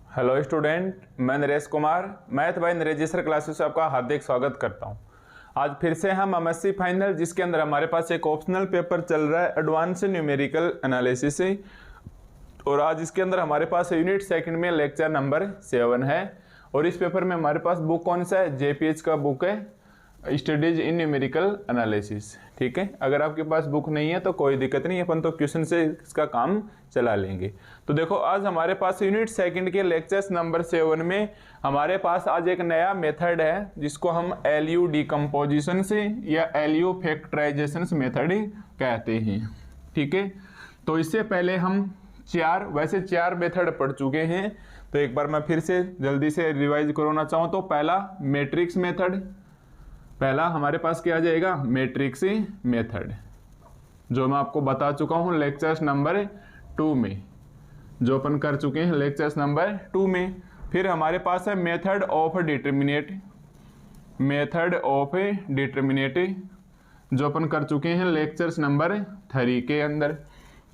Hello student, मैं Naresh Kumar math bye Naresh sir classes से आपका हार्दिक स्वागत करता हूं। आज फिर से हम एमएससी फाइनल, जिसके अंदर हमारे पास एक ऑप्शनल पेपर चल रहा है एडवांस न्यूमेरिकल एनालिसिस, और आज इसके अंदर हमारे पास यूनिट सेकंड में लेक्चर नंबर 7 है। और इस पेपर में हमारे पास बुक कौन सा है? जेपीएच का बुक है, स्टडीज इन न्यूमेरिकल एनालिसिस। ठीक है, अगर आपके पास बुक नहीं है तो कोई दिक्कत नहीं, अपन तो क्वेश्चन से इसका काम चला लेंगे। तो देखो, आज हमारे पास यूनिट सेकंड के लेक्चर्स नंबर 7 में हमारे पास आज एक नया मेथड है, जिसको हम एलयू डिकम्पोजिशन से या एलयू फैक्टराइजेशन मेथड कहते हैं। ठीक है, तो इससे पहले हम चार मेथड पढ़ चुके हैं। तो एक बार मैं फिर से जल्दी से रिवाइज करवाना चाहूँ तो पहला मैट्रिक्स मेथड, पहला हमारे पास क्या आ जाएगा? मैट्रिक्स मेथड, जो मैं आपको बता चुका हूं लेक्चर्स नंबर 2 में, जो अपन कर चुके हैं लेक्चर्स नंबर 2 में। फिर हमारे पास है method of determinate, method of determinate, जो अपन कर चुके हैं लेक्चर्स नंबर 3 के अंदर।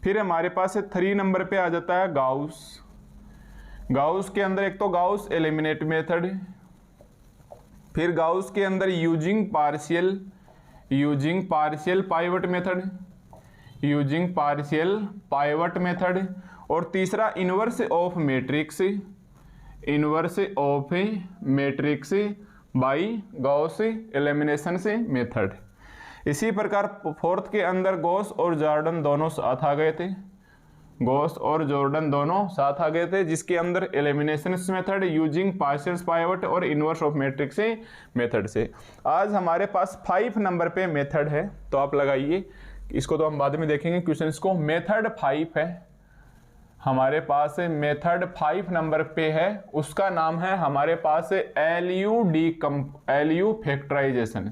फिर हमारे पास 3 नंबर पे आ जाता है गाउस। गाउस के अंदर एक तो गाउस एलिमिनेट मेथड, फिर गाउस के अंदर using partial pivot method, using partial pivot method, और तीसरा inverse of matrix, inverse of matrix bye Gauss elimination से मेथड। इसी प्रकार फोर्थ के अंदर गॉस और जॉर्डन दोनों साथ आ गए थे, गॉस और जॉर्डन दोनों साथ आ गए थे, जिसके अंदर elimination method, using partial pivot और इनवर्स ऑफ मैट्रिक्स मेथड से। आज हमारे पास 5 नंबर पे मेथड है, तो आप लगाइए, इसको तो हम बाद में देखेंगे क्वेश्चन को। मेथड 5 है हमारे पास, मेथड 5 नंबर पे है, उसका नाम है हमारे पास एलयू फैक्टराइजेशन,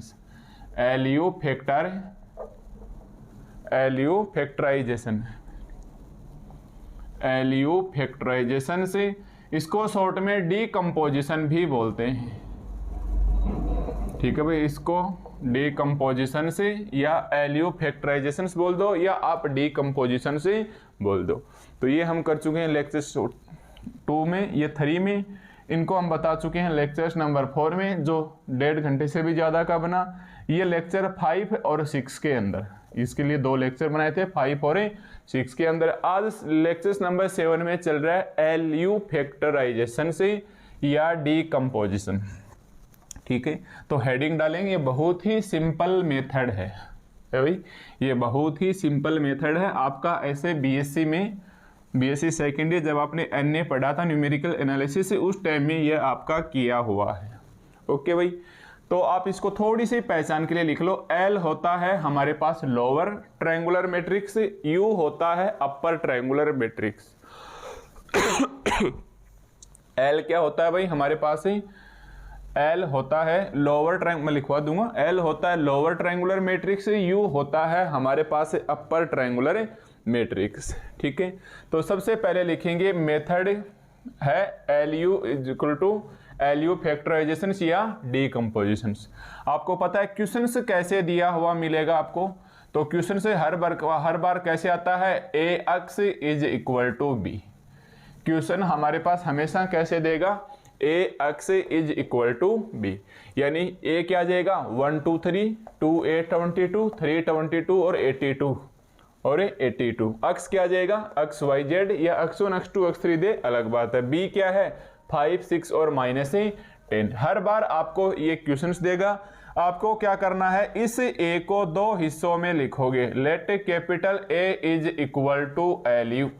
एलयू फैक्टराइजेशन से। इसको शॉर्ट में डीकम्पोजिशन भी बोलते हैं। ठीक है भाई, इसको डीकम्पोजिशन से या एलयू फैक्टराइजेशन बोल दो, या आप डीकम्पोजिशन से बोल दो। तो ये हम कर चुके हैं लेक्चर 2 में, ये 3 में, इनको हम बता चुके हैं लेक्चर्स नंबर 4 में, जो 1.5 घंटे से भी ज़्यादा का बना। ये लेक्चर 5 और 6 के अंदर, इसके लिए 2 लेक्चर बनाए थे, 5 और 6 के अंदर। आज लेक्चर्स नंबर 7 में चल रहा है एलयू फैक्टराइजेशन से या डीकम्पोजिशन। ठीक है, तो हेडिंग डालेंगे, बहुत ही सिंपल मेथड है भाई, ये बहुत ही सिंपल मेथड है। आपका ऐसे बीएससी सेकेंड ईयर जब आपने एनए पढ़ा था न्यूमेरिकल एनालिसिस, उस टाइम में ये आपका किया हुआ है। ओके भाई, तो आप इसको थोड़ी सी पहचान के लिए लिख लो। एल होता है हमारे पास लोअर ट्रायंगुलर मैट्रिक्स, यू होता है अपर ट्रायंगुलर मैट्रिक्स। एल क्या होता है भाई हमारे पास? एल होता है लोअर ट्रायंगुलर, मैं लिखवा दूंगा, एल होता है लोअर ट्रायंगुलर मैट्रिक्स, यू होता है हमारे पास अपर ट्रायंगुलर मैट्रिक्स। ठीक है, तो सबसे पहले लिखेंगे मेथड है LU is equal to LU factorisation या डीकम्पोजिशन। आपको पता है क्वेश्चन से कैसे दिया हुआ मिलेगा आपको, तो क्वेश्चन से हर बार कैसे आता है? A X is equal to B. Question हमारे पास हमेशा कैसे देगा? A X is equal to B, यानी ए क्या आ जाएगा? 1 2 3, 2 8 22, 3 22 और 82 और 82। अक्स क्या आ जाएगा? एक्स वाई जेड, या x1 x2 x3 दे, अलग बात है। बी क्या है? 5 6 और -10। हर बार आपको ये क्वेश्चंस देगा, आपको क्या करना है? इस ए को 2 हिस्सों में लिखोगे। Let capital A is equal to LU,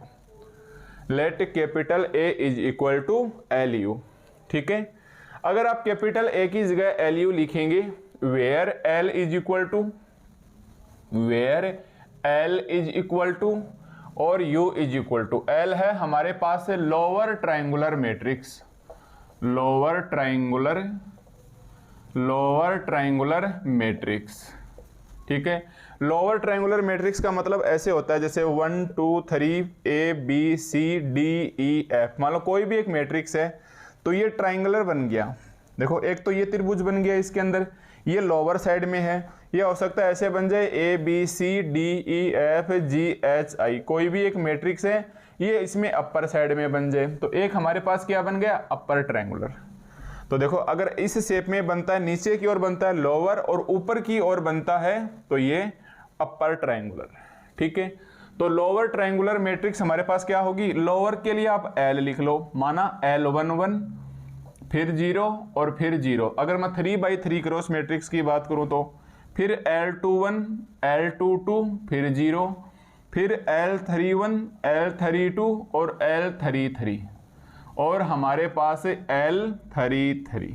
let capital A is equal to LU. ठीक है, अगर आप कैपिटल ए की जगह एलयू लिखेंगे, where L is equal to, where L is equal to और U is equal to, L है हमारे पास है lower triangular matrix, lower triangular matrix. ठीक है, लोअर ट्रायंगुलर मैट्रिक्स का मतलब ऐसे होता है जैसे 1 2 3 A B C D E F, मान लो कोई भी एक मैट्रिक्स है, तो ये ट्रायंगुलर बन गया। देखो, एक तो ये त्रिभुज बन गया, इसके अंदर ये लोअर साइड में है, ये हो सकता है ऐसे बन जाए A B C D E F G H I, कोई भी एक मैट्रिक्स है, ये इसमें अपर साइड में बन जाए। तो एक हमारे पास क्या बन गया, अपर ट्रायंगुलर। तो देखो अगर इस शेप में बनता है, नीचे की ओर बनता है लोअर और ऊपर की ओर बनता है तो ये अपर ट्रायंगुलर। ठीक है, तो लोअर ट्रायंगुलर मैट्रिक्स हमारे पास क्या होगी, लोअर के लिए आप L लिख लो, माना L11 फिर 0 और फिर 0। अगर मैं 3x3 क्रॉस मैट्रिक्स की बात करूं तो फिर L21 L22 फिर 0, फिर L31 L32 और L33 और हमारे पास L33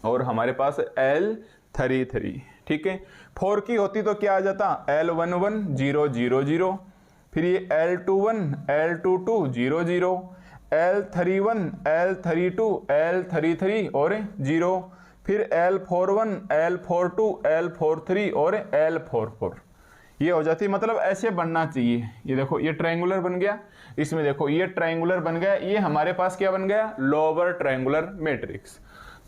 और हमारे पास L33। ठीक है, 4 की होती तो क्या आ जाता, L11 0 0 0, फिर ये L21 L22 0 0, L31 L32 L33 और 0, फिर L41 L42 L43 और L44। ये हो जाती, मतलब ऐसे बनना चाहिए। ये देखो ये ट्रायंगुलर बन गया, इसमें देखो ये ट्रायंगुलर बन गया, ये हमारे पास क्या बन गया, लोअर ट्रायंगुलर मैट्रिक्स।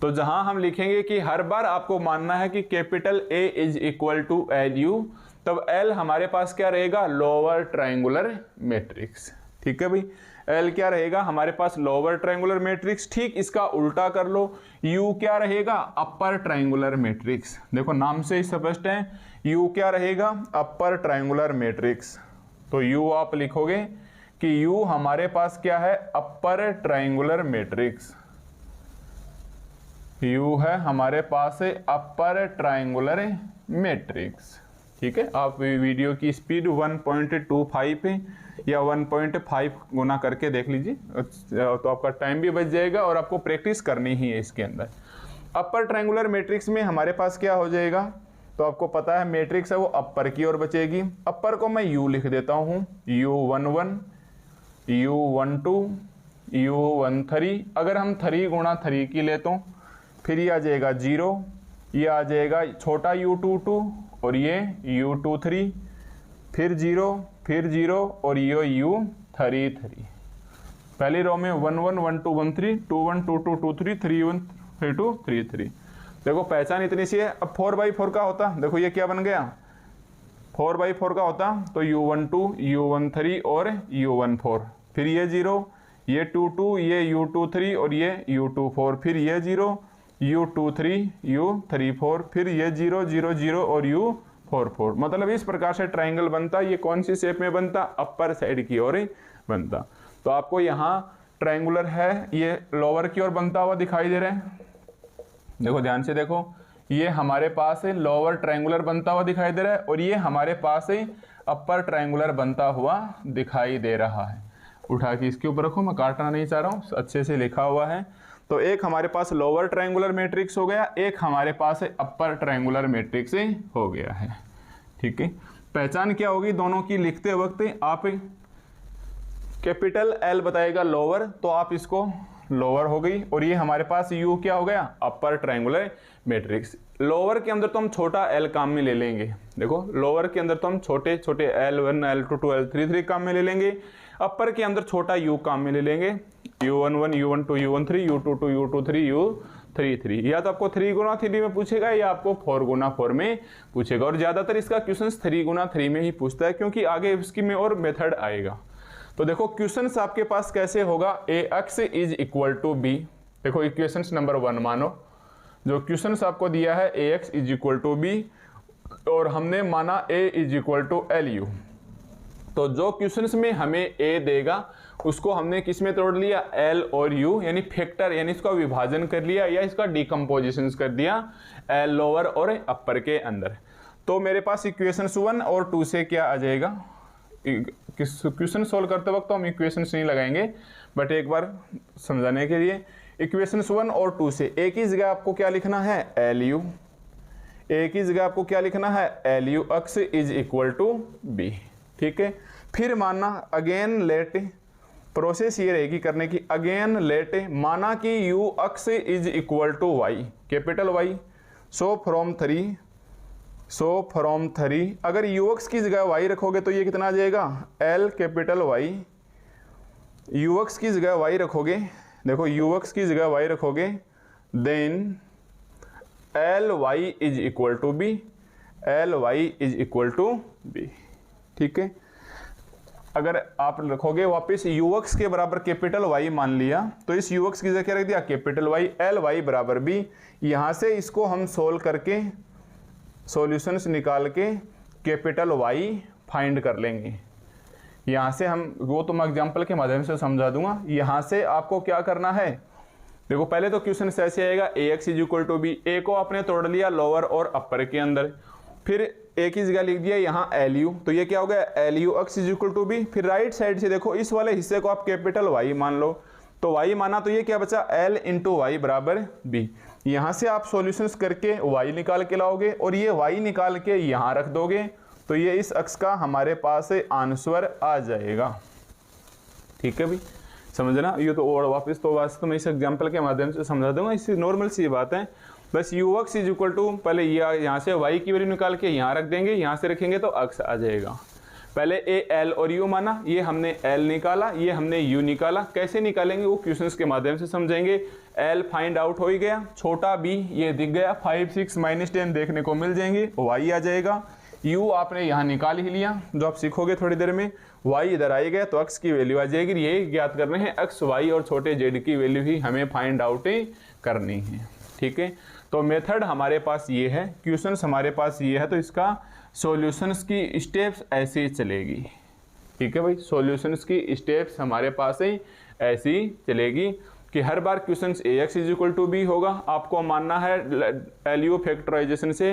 तो जहां हम लिखेंगे कि हर बार आपको मानना है कि capital A is equal to LU, तब L हमारे पास क्या रहेगा, लोअर ट्रायंगुलर मैट्रिक्स। ठीक है भाई, L क्या रहेगा हमारे पास, लोअर ट्रायंगुलर मैट्रिक्स। ठीक इसका उल्टा कर लो, U क्या रहेगा, अपर ट्रायंगुलर मैट्रिक्स। देखो नाम से ही स्पष्ट है, U क्या रहेगा, अपर ट्रायंगुलर मैट्रिक्स। तो U आप लिखोगे कि U हमारे पास क्या है, अपर ट्रायंगुलर मैट्रिक्स। U है हमारे पास अपर ट्रायंगुलर मैट्रिक्स। ठीक है, आप वीडियो की स्पीड 1.25 पे या 1.5 गुना करके देख लीजिए, तो आपका टाइम भी बच जाएगा और आपको प्रैक्टिस करनी ही है इसके अंदर। अपर ट्रायंगुलर मैट्रिक्स में हमारे पास क्या हो जाएगा, तो आपको पता है मैट्रिक्स है वो अपर की ओर बचेगी। अपर को मैं U लिख देता हूँ, U11 U12 U13। अगर हम 3 गुणा 3 की ले तो फिर ये आ जाएगा 0, ये आ जाएगा छोटा U22 और ये U23, फिर 0 फिर 0 और ये U33। पहली रो में 1 1 1 2 1 3 2 1 2 2 2 3 3 1 3 2 3 3। देखो पहचान इतनी सी है। अब 4x4 का होता, देखो ये क्या बन गया, 4x4 का होता तो U12 U13 और U14, फिर ये 0 ये 22 ये U23 और ये U24, फिर ये 0 U23 U34, फिर ये 0 0 0 और U44। मतलब इस प्रकार से ट्रायंगल बनता। ये कौन सी शेप में बनता, अपर साइड की ओर बनता। तो आपको यहाँ ट्रायंगुलर है, ये लोअर की ओर बनता हुआ दिखाई दे रहा है। देखो ध्यान से देखो, ये हमारे पास लोअर ट्रायंगुलर बनता हुआ दिखाई दे रहा है और ये हमारे पास अपर ट्रायंगुलर बनता हुआ दिखाई दे रहा है। उठा के इसके ऊपर रखो, मैं काटना नहीं चाह रहा हूँ, अच्छे से लिखा हुआ है। तो एक हमारे पास लोअर ट्रायंगुलर मैट्रिक्स हो गया, एक हमारे पास अपर ट्रायंगुलर मैट्रिक्स हो गया है। ठीक है, पहचान क्या होगी दोनों की लिखते वक्त, आप कैपिटल L बताएगा लोअर, तो आप इसको लोअर हो गई, और ये हमारे पास U क्या हो गया, अपर ट्रायंगुलर मैट्रिक्स। लोअर के अंदर तो हम छोटा L काम में ले लेंगे। देखो लोअर के अंदर तो हम छोटे छोटे L1 L22 L33 काम में ले लेंगे, अपर के अंदर छोटा U काम में ले लेंगे, U11 U12 U13 U22 U23 U33। या तो आपको 3 गुना 3 में पूछेगा या आपको 4 गुना 4 में पूछेगा, और ज्यादातर इसका क्वेश्चन 3 गुना 3 में ही पूछता है, क्योंकि आगे इसकी में और मेथड आएगा। तो देखो क्वेश्चंस आपके पास कैसे होगा, AX is equal to B। देखो इक्वेशन नंबर 1 मानो, जो क्वेश्चंस आपको दिया है AX is equal to B और हमने माना A is equal to LU। तो जो क्वेश्चंस में हमें A देगा उसको हमने किस में तोड़ लिया, L और U, यानी फैक्टर, यानी इसका विभाजन कर लिया या इसका डिकम्पोजिशन कर दिया L लोअर और अपर के अंदर। तो मेरे पास इक्वेशन 1 और 2 से क्या आ जाएगा, क्वेश्चन सोल्व करते वक्त तो हम इक्वेशंस नहीं लगाएंगे, बट एक बार समझाने के लिए इक्वेशंस 1 और 2 से एक ही जगह आपको क्या लिखना है, LU, एक ही जगह आपको क्या लिखना है, LU x is equal to B। ठीक है, फिर मानना अगेन लेट, प्रोसेस ये रहेगी करने की, अगेन लेट माना कि U x is equal to Y, capital Y। So from 3 अगर ux की जगह y रखोगे तो ये कितना आ जाएगा, L कैपिटल Y। ux की जगह y रखोगे, देखो ux की जगह y रखोगे, then L y is equal to B। L Y is equal to B. ठीक है, अगर आप रखोगे वापस यूएक्स के बराबर कैपिटल वाई मान लिया, तो इस यूएक्स की जगह क्या रख दिया कैपिटल वाई, एल वाई बराबर बी। यहाँ से इसको हम सोल्व करके सॉल्यूशंस निकाल के कैपिटल वाई फाइंड कर लेंगे। यहाँ से हम वो तो मैं एग्जाम्पल के माध्यम से समझा दूंगा। यहाँ से आपको क्या करना है, देखो पहले तो क्वेश्चन ऐसे आएगा A X is equal to B. A को आपने तोड़ लिया लोअर और अपर के अंदर, फिर ए की जगह लिख दिया यहाँ एल यू, तो ये क्या हो गया L U X is equal to B. फिर राइट साइड से देखो इस वाले हिस्से को आप कैपिटल वाई मान लो, तो वाई माना तो ये क्या बचा एल इंटू वाई बराबर बी। यहाँ से आप सॉल्यूशंस करके वाई निकाल के लाओगे और ये वाई निकाल के यहाँ रख दोगे, तो ये इस अक्ष का हमारे पास आंसर आ जाएगा। ठीक है भाई, समझना। ये तो और वापस तो वास्तव में इस एग्जाम्पल के माध्यम से समझा दूंगा, इससे नॉर्मल सी बात है। बस U X is equal to पहले यहाँ से वाई की वैल्यू निकाल के यहाँ रख देंगे, यहाँ से रखेंगे तो अक्ष आ जाएगा। पहले ए एल और यू माना, ये हमने एल निकाला, ये हमने यू निकाला। कैसे निकालेंगे वो क्वेश्चंस के माध्यम से समझेंगे। एल फाइंड आउट हो ही गया, छोटा बी ये दिख गया, 5 6 -10 देखने को मिल जाएंगे, वाई आ जाएगा। यू आपने यहाँ निकाल ही लिया, जो आप सीखोगे थोड़ी देर में। वाई इधर आई गया तो अक्ष की वैल्यू आ जाएगी। यही ज्ञात करने हैं अक्ष वाई और छोटे जेड की वैल्यू ही हमें फाइंड आउट करनी है। ठीक है, तो मेथड हमारे पास ये है, क्वेश्चंस हमारे पास ये है, तो इसका सॉल्यूशंस की स्टेप्स ऐसे ही चलेगी। ठीक है भाई, सॉल्यूशंस की स्टेप्स हमारे पास ही ऐसी चलेगी कि हर बार questions A X is equal to B होगा। आपको मानना है एल यू फैक्टराइजेशन से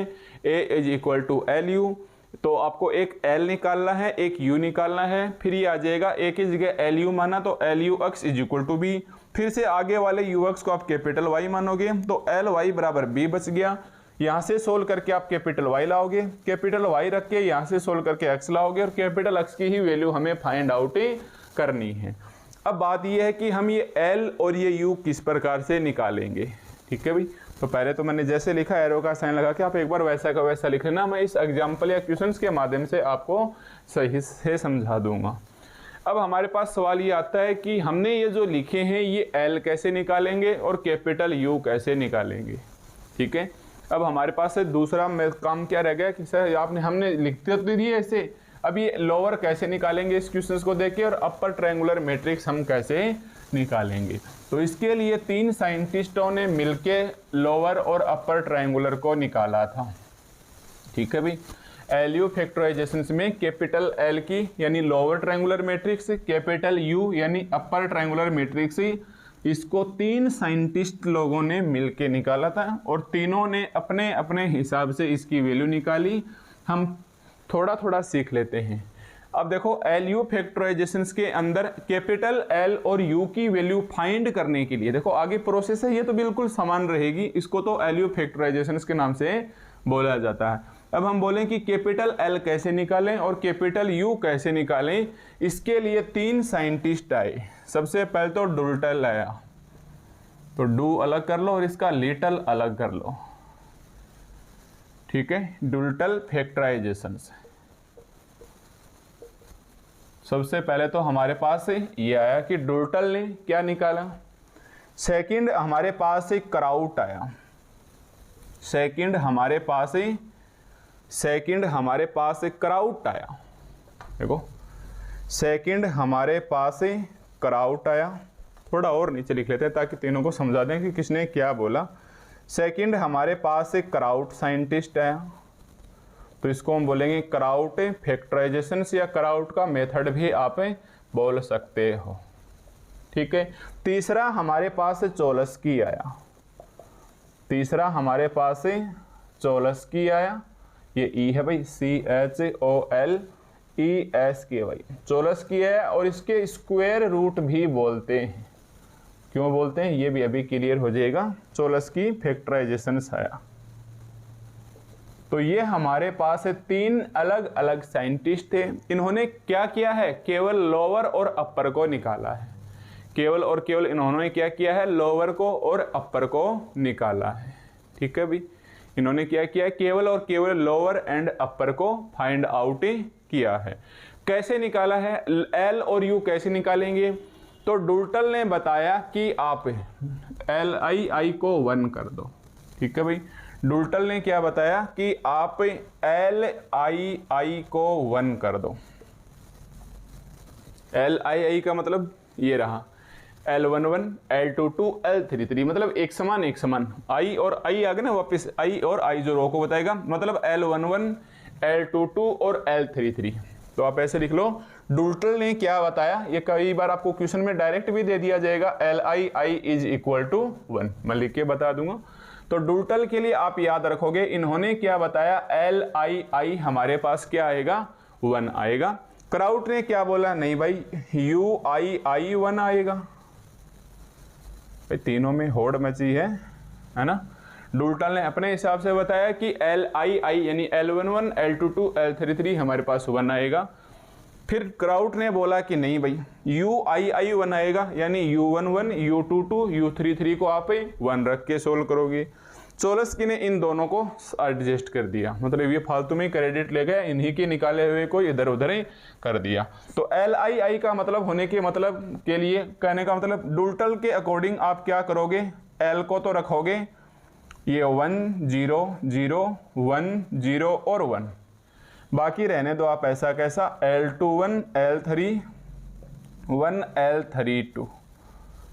A is equal to L U, तो आपको एक एल निकालना है, एक यू निकालना है। फिर ये आ जाएगा ए की जगह एल यू माना तो L U X is equal to B. फिर से आगे वाले यू एक्स को आप कैपिटल वाई मानोगे तो एल वाई बराबर बी बच गया। यहाँ से सोल्व करके आप कैपिटल वाई लाओगे, कैपिटल वाई रख के यहाँ से सोल्व करके एक्स लाओगे और कैपिटल एक्स की ही वैल्यू हमें फाइंड आउट करनी है। अब बात यह है कि हम ये एल और ये यू किस प्रकार से निकालेंगे। ठीक है भाई, तो पहले तो मैंने जैसे लिखा एरो का साइन लगा के आप एक बार वैसा का वैसा लिख लेना। मैं इस एग्जाम्पल या क्वेश्चंस के माध्यम से आपको सही से समझा दूंगा। अब हमारे पास सवाल ये आता है कि हमने ये जो लिखे हैं ये एल कैसे निकालेंगे और कैपिटल यू कैसे निकालेंगे। ठीक है, अब हमारे पास दूसरा काम क्या रह गया कि सर आपने हमने लिखते तो दिए ऐसे, अब ये लोअर कैसे निकालेंगे इस क्वेश्चंस को देख के, और अपर ट्रायंगुलर मैट्रिक्स हम कैसे निकालेंगे। तो इसके लिए 3 साइंटिस्टों ने मिलके लोअर और अपर ट्रायंगुलर को निकाला था। ठीक है भाई, एल यू फैक्टराइजेशन में कैपिटल एल की यानी lower triangular matrix, capital you यानी अपर ट्रायंगुलर मैट्रिक्स, इसको 3 साइंटिस्ट लोगों ने मिलके निकाला था और तीनों ने अपने अपने हिसाब से इसकी वैल्यू निकाली। हम थोड़ा थोड़ा सीख लेते हैं। अब देखो एल यू फैक्टराइजेशन के अंदर कैपिटल एल और यू की वैल्यू फाइंड करने के लिए देखो आगे प्रोसेस है, ये तो बिल्कुल समान रहेगी, इसको तो एल यू फैक्टराइजेशन के नाम से बोला जाता है। अब हम बोलें कि कैपिटल एल कैसे निकालें और कैपिटल यू कैसे निकालें, इसके लिए 3 साइंटिस्ट आए। सबसे पहले तो डुल्टल आया, तो डू अलग कर लो और इसका लिटल अलग कर लो। ठीक है, डुल्टल फैक्टराइजेशन। सबसे पहले तो हमारे पास ये आया कि डुल्टल ने क्या निकाला। सेकंड हमारे पास क्राउट आया, सेकंड हमारे पास क्राउट आया। देखो सेकंड हमारे पास क्राउट आया, थोड़ा और नीचे लिख लेते हैं ताकि तीनों को समझा दें कि किसने क्या बोला। सेकंड हमारे पास क्राउट साइंटिस्ट आया, तो इसको हम बोलेंगे क्राउट फैक्टराइजेशन या क्राउट का मेथड भी आप बोल सकते हो। ठीक है, तीसरा हमारे पास चोलस्की आया, तीसरा हमारे पास चोलस्की आया, ये ई है भाई, CHOLESKY, चोलस्की है और इसके स्क्वायर रूट भी बोलते हैं। क्यों बोलते हैं ये भी अभी क्लियर हो जाएगा। चोलस्की फैक्टराइजेशन आया। तो ये हमारे पास 3 अलग अलग साइंटिस्ट थे। इन्होंने क्या किया है, केवल लोअर और अपर को निकाला है। केवल और केवल इन्होंने क्या किया है, लोअर को और अपर को निकाला है। ठीक है भाई, इन्होंने क्या किया, केवल और केवल लोअर एंड अपर को फाइंड आउट किया है। कैसे निकाला है, एल और यू कैसे निकालेंगे, तो डुल्टल ने बताया कि आप LI को 1 कर दो। ठीक है भाई, डुल्टल ने क्या बताया कि आप LII को 1 कर दो। LII का मतलब ये रहा, L11, L22, L33, मतलब एक समान I और I आ गए ना वापस, I और I जो रो को बताएगा, मतलब L11, L22 और L33। तो आप ऐसे लिख लो, डुल्टल ने क्या बताया, ये कई बार आपको क्वेश्चन में डायरेक्ट भी दे दिया जाएगा, LII इज इक्वल टू 1, मैं लिख के बता दूंगा। तो डुल्टल के लिए आप याद रखोगे, इन्होंने क्या बताया, LII हमारे पास क्या आएगा, 1 आएगा। क्राउट ने क्या बोला, नहीं भाई UII 1 आएगा। भाई तीनों में होड़ मची है ना। डुल्टल ने अपने हिसाब से बताया कि LII यानी L11, L22, L33 हमारे पास 1 आएगा। फिर क्राउट ने बोला कि नहीं भाई UII 1 आएगा, यानी U11, U22, U33 को आप 1 रख के सोल्व करोगे। चोलस्की ने इन दोनों को एडजस्ट कर दिया, मतलब ये फालतू में क्रेडिट ले गए, इन्हीं के निकाले हुए को इधर उधर ही कर दिया। तो LII का मतलब होने के मतलब के लिए कहने का मतलब, डुल्टल के अकॉर्डिंग आप क्या करोगे, L को तो रखोगे ये 1 0 0 1 0 और 1, बाकी रहने दो आप ऐसा कैसा, L21 L31 L32,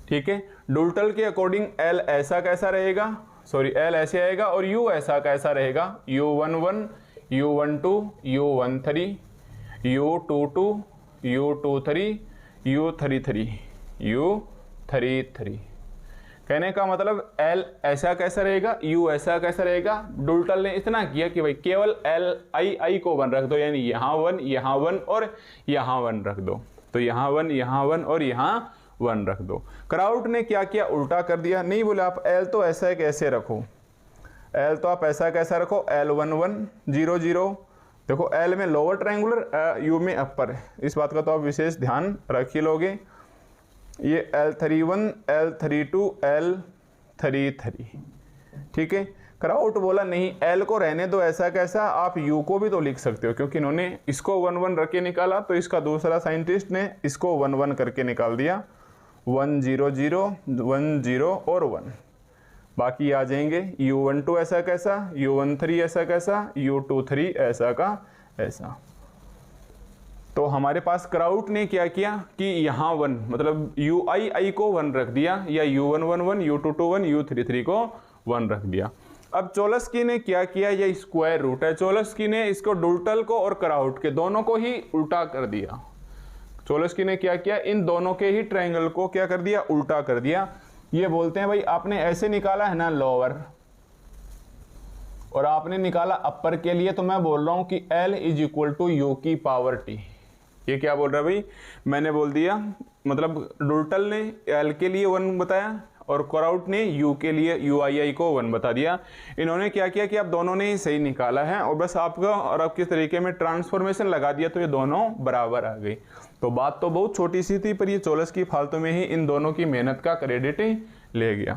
ठीक है। डुल्टल के अकॉर्डिंग L ऐसा कैसा रहेगा, सॉरी L ऐसे आएगा, और U ऐसा कैसा रहेगा, U11 U12 U13 U22 U23 U33 U33। कहने का मतलब L ऐसा कैसा रहेगा, U ऐसा कैसा रहेगा। डुल्टल ने इतना किया कि भाई केवल LII को 1 रख दो, यानी यहाँ 1 यहाँ 1 और यहाँ 1 रख दो, तो यहाँ 1 यहाँ 1 और यहाँ 1 रख दो। क्राउट ने क्या किया, उल्टा कर दिया, नहीं बोले आप L तो ऐसा है कैसे रखो, L तो आप ऐसा कैसा रखो, L11 0 0, देखो L में लोअर ट्रायंगुलर, U में अपर है, इस बात का तो आप विशेष ध्यान रख ही लोगे। ये L31 L32 L33, ठीक है। क्राउट बोला नहीं L को रहने दो ऐसा कैसा, आप U को भी तो लिख सकते हो, क्योंकि इन्होंने इसको 1 1 रख के निकाला, तो इसका दूसरा साइंटिस्ट ने इसको 1 1 करके निकाल दिया, 1 0 0 1 0 और 1, बाकी आ जाएंगे U12 ऐसा कैसा, U13 ऐसा कैसा, U23 ऐसा का ऐसा। तो हमारे पास क्राउट ने क्या किया कि यहाँ 1 मतलब UII को 1 रख दिया, या U11 U22 U33 को 1 रख दिया। अब चोलस्की ने क्या किया, ये स्क्वायर रूट है, चोलस्की ने इसको डुल्टल को और क्राउट के दोनों को ही उल्टा कर दिया। चोलस्की ने क्या किया, इन दोनों के ही ट्रायंगल को क्या कर दिया, उल्टा कर दिया। ये बोलते हैं भाई आपने ऐसे निकाला है ना लोअर, और आपने निकाला अपर के लिए, तो मैं बोल रहा हूं कि L is equal to U की पावर T। ये क्या बोल रहा है भाई, मैंने बोल दिया, मतलब डुल्टल ने L के लिए 1 बताया और क्राउट ने U के लिए UII को 1 बता दिया। इन्होंने क्या किया कि आप दोनों ने ही सही निकाला है, और बस आपका और आपके तरीके में ट्रांसफॉर्मेशन लगा दिया, तो ये दोनों बराबर आ गई। तो बात तो बहुत छोटी सी थी, पर ये चोलस्की फालतू में ही इन दोनों की मेहनत का क्रेडिट ही ले गया।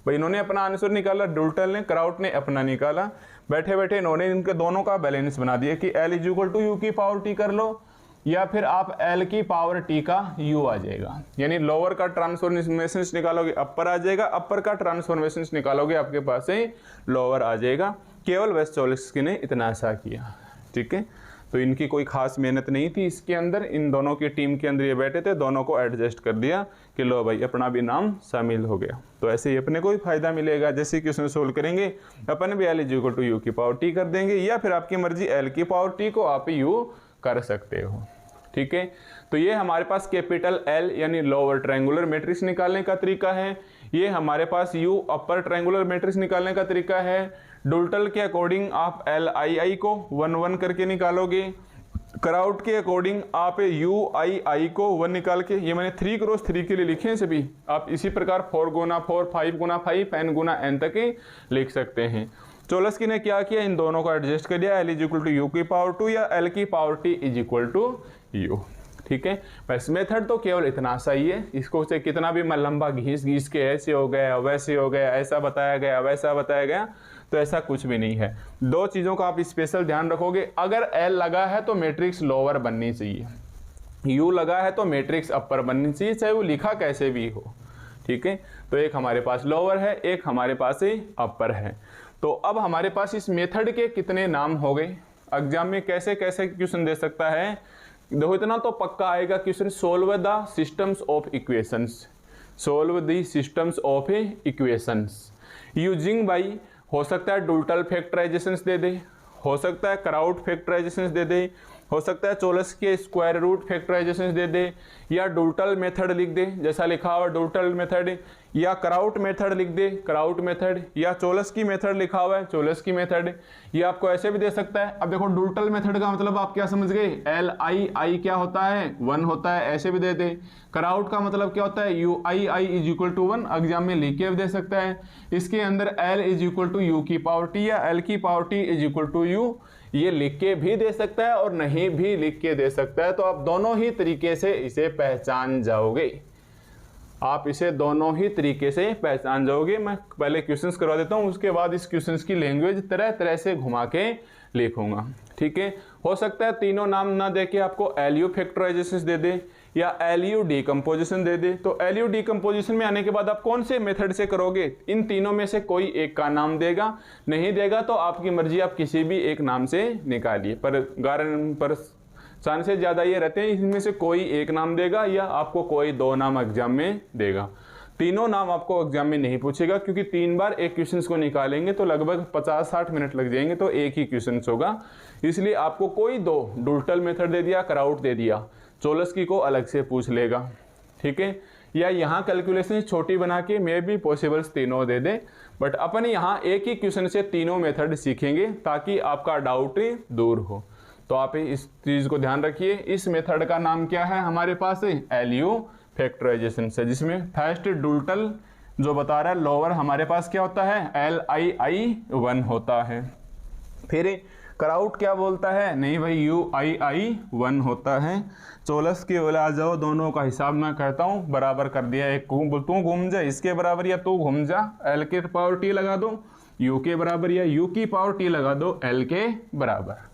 भाई इन्होंने अपना आंसर निकाला, डुल्टल ने, क्राउट ने अपना निकाला, बैठे बैठे इन्होंने इनके दोनों का बैलेंस बना दिया कि L is equal to U की पावर T कर लो, या फिर आप L की पावर T का U आ जाएगा, यानी लोअर का ट्रांसफॉर्मेशन निकालोगे अपर आ जाएगा, अपर का ट्रांसफॉर्मेशन निकालोगे आपके पास से लोअर आ जाएगा। केवल वेस्ट चोलस्की ने इतना ऐसा किया, ठीक है। तो इनकी कोई खास मेहनत नहीं थी इसके अंदर, इन दोनों की टीम के अंदर ये बैठे थे, दोनों को एडजस्ट कर दिया कि लो भाई अपना भी नाम शामिल हो गया। तो ऐसे ही अपने को ही फायदा मिलेगा, जैसे कि उसमें सोल्व करेंगे अपन भी L is equal to U की पावर T कर देंगे, या फिर आपकी मर्जी L की पावर T को आप U कर सकते हो, ठीक है। तो ये हमारे पास कैपिटल L यानी लोअर ट्रायंगुलर मैट्रिक्स निकालने का तरीका है, ये हमारे पास U अपर ट्रायंगुलर मैट्रिक्स निकालने का तरीका है। डुल्टल के अकॉर्डिंग आप LII को 1 1 करके निकालोगे, क्राउट के अकॉर्डिंग आप UII को 1 निकाल के, ये मैंने 3 क्रॉस 3 के लिए लिखे हैं सभी, आप इसी प्रकार 4 गुना 4 5 गुना 5 n गुना n तक ही लिख सकते हैं। चोलस्की ने क्या किया, इन दोनों को एडजस्ट कर दिया, L is equal to U की पावर 2 या L की power T is equal to U, ठीक है। बस मेथड तो केवल इतना सही है, इसको से कितना भी मैं लंबा घीस के ऐसे हो गया वैसे हो गया, ऐसा बताया गया वैसा बताया गया, तो ऐसा कुछ भी नहीं है। 2 चीज़ों का आप स्पेशल ध्यान रखोगे, अगर L लगा है तो मैट्रिक्स लोअर बननी चाहिए, U लगा है तो मैट्रिक्स अपर बननी चाहिए, चाहे वो लिखा कैसे भी हो, ठीक है। तो एक हमारे पास लोअर है, एक हमारे पास ही अपर है। तो अब हमारे पास इस मेथड के कितने नाम हो गए, एग्जाम में कैसे कैसे क्वेश्चन दे सकता है। देखो इतना तो पक्का आएगा question, solve the systems of equations, solve the systems of equations using by, हो सकता है डुल्टल फैक्टराइजेशंस दे दे, हो सकता है क्राउड फैक्टराइजेशंस दे दे, हो सकता है चोलस के स्क्वायर रूट फैक्टराइजेशंस दे दे, या डुल्टल मेथड लिख दे जैसा लिखा हुआ डुल्टल मेथड, या क्राउट मेथड लिख दे क्राउट मेथड, या चोलस की मेथड लिखा हुआ है चोलस की मेथड, ये आपको ऐसे भी दे सकता है। अब देखो डुल्टल मेथड का मतलब आप क्या समझ गए, एल आई आई क्या होता है 1 होता है, ऐसे भी दे दे। क्राउट का मतलब क्या होता है U I I is equal to 1, exam में लिख के भी दे सकता है। इसके अंदर L is equal to U की पावर टी या एल की power T is equal to U, ये लिख के भी दे सकता है और नहीं भी लिख के दे सकता है। तो आप दोनों ही तरीके से इसे पहचान जाओगे, आप इसे दोनों ही तरीके से पहचान जाओगे। मैं पहले क्वेश्चंस करवा देता हूं, उसके बाद इस क्वेश्चंस की लैंग्वेज तरह तरह से घुमा के लिखूंगा, ठीक है। हो सकता है तीनों नाम ना दे के आपको एलयू फैक्टराइजेशन दे दे या एलयू डीकम्पोजिशन दे दे। तो एलयू डीकम्पोजिशन में आने के बाद आप कौन से मेथड से करोगे, इन तीनों में से कोई एक का नाम देगा, नहीं देगा तो आपकी मर्जी, आप किसी भी एक नाम से निकालिए, पर चांसेस ज़्यादा ये रहते हैं इनमें से कोई एक नाम देगा या आपको कोई 2 नाम एग्जाम में देगा। तीनों नाम आपको एग्जाम में नहीं पूछेगा, क्योंकि 3 बार एक क्वेश्चन को निकालेंगे तो लगभग 50-60 मिनट लग जाएंगे, तो एक ही क्वेश्चन होगा। इसलिए आपको कोई 2 डुल्टल मेथड दे दिया, क्राउट दे दिया, चोलस्की को अलग से पूछ लेगा, ठीक है। या यहाँ कैलकुलेशन छोटी बना के मे भी पॉसिबल्स तीनों दे दे, बट अपन यहाँ एक ही क्वेश्चन से तीनों मेथड सीखेंगे ताकि आपका डाउट दूर हो। तो आप इस चीज को ध्यान रखिए। इस मेथड का नाम क्या है हमारे पास, एलयू फैक्टराइजेशन से, जिसमें फर्स्ट डुल्टल जो बता रहा है लोअर हमारे पास क्या होता है एल आई आई 1 होता है। फिर क्राउट क्या बोलता है, नहीं भाई यू आई आई 1 होता है। चोलस के वाले आ जाओ, दोनों का हिसाब मैं कहता हूँ, बराबर कर दिया, एक तू घूम जा इसके बराबर या तू घूम जा, एल के पावर टी लगा दो यू के बराबर या यू की पावर टी लगा दो एल के बराबर।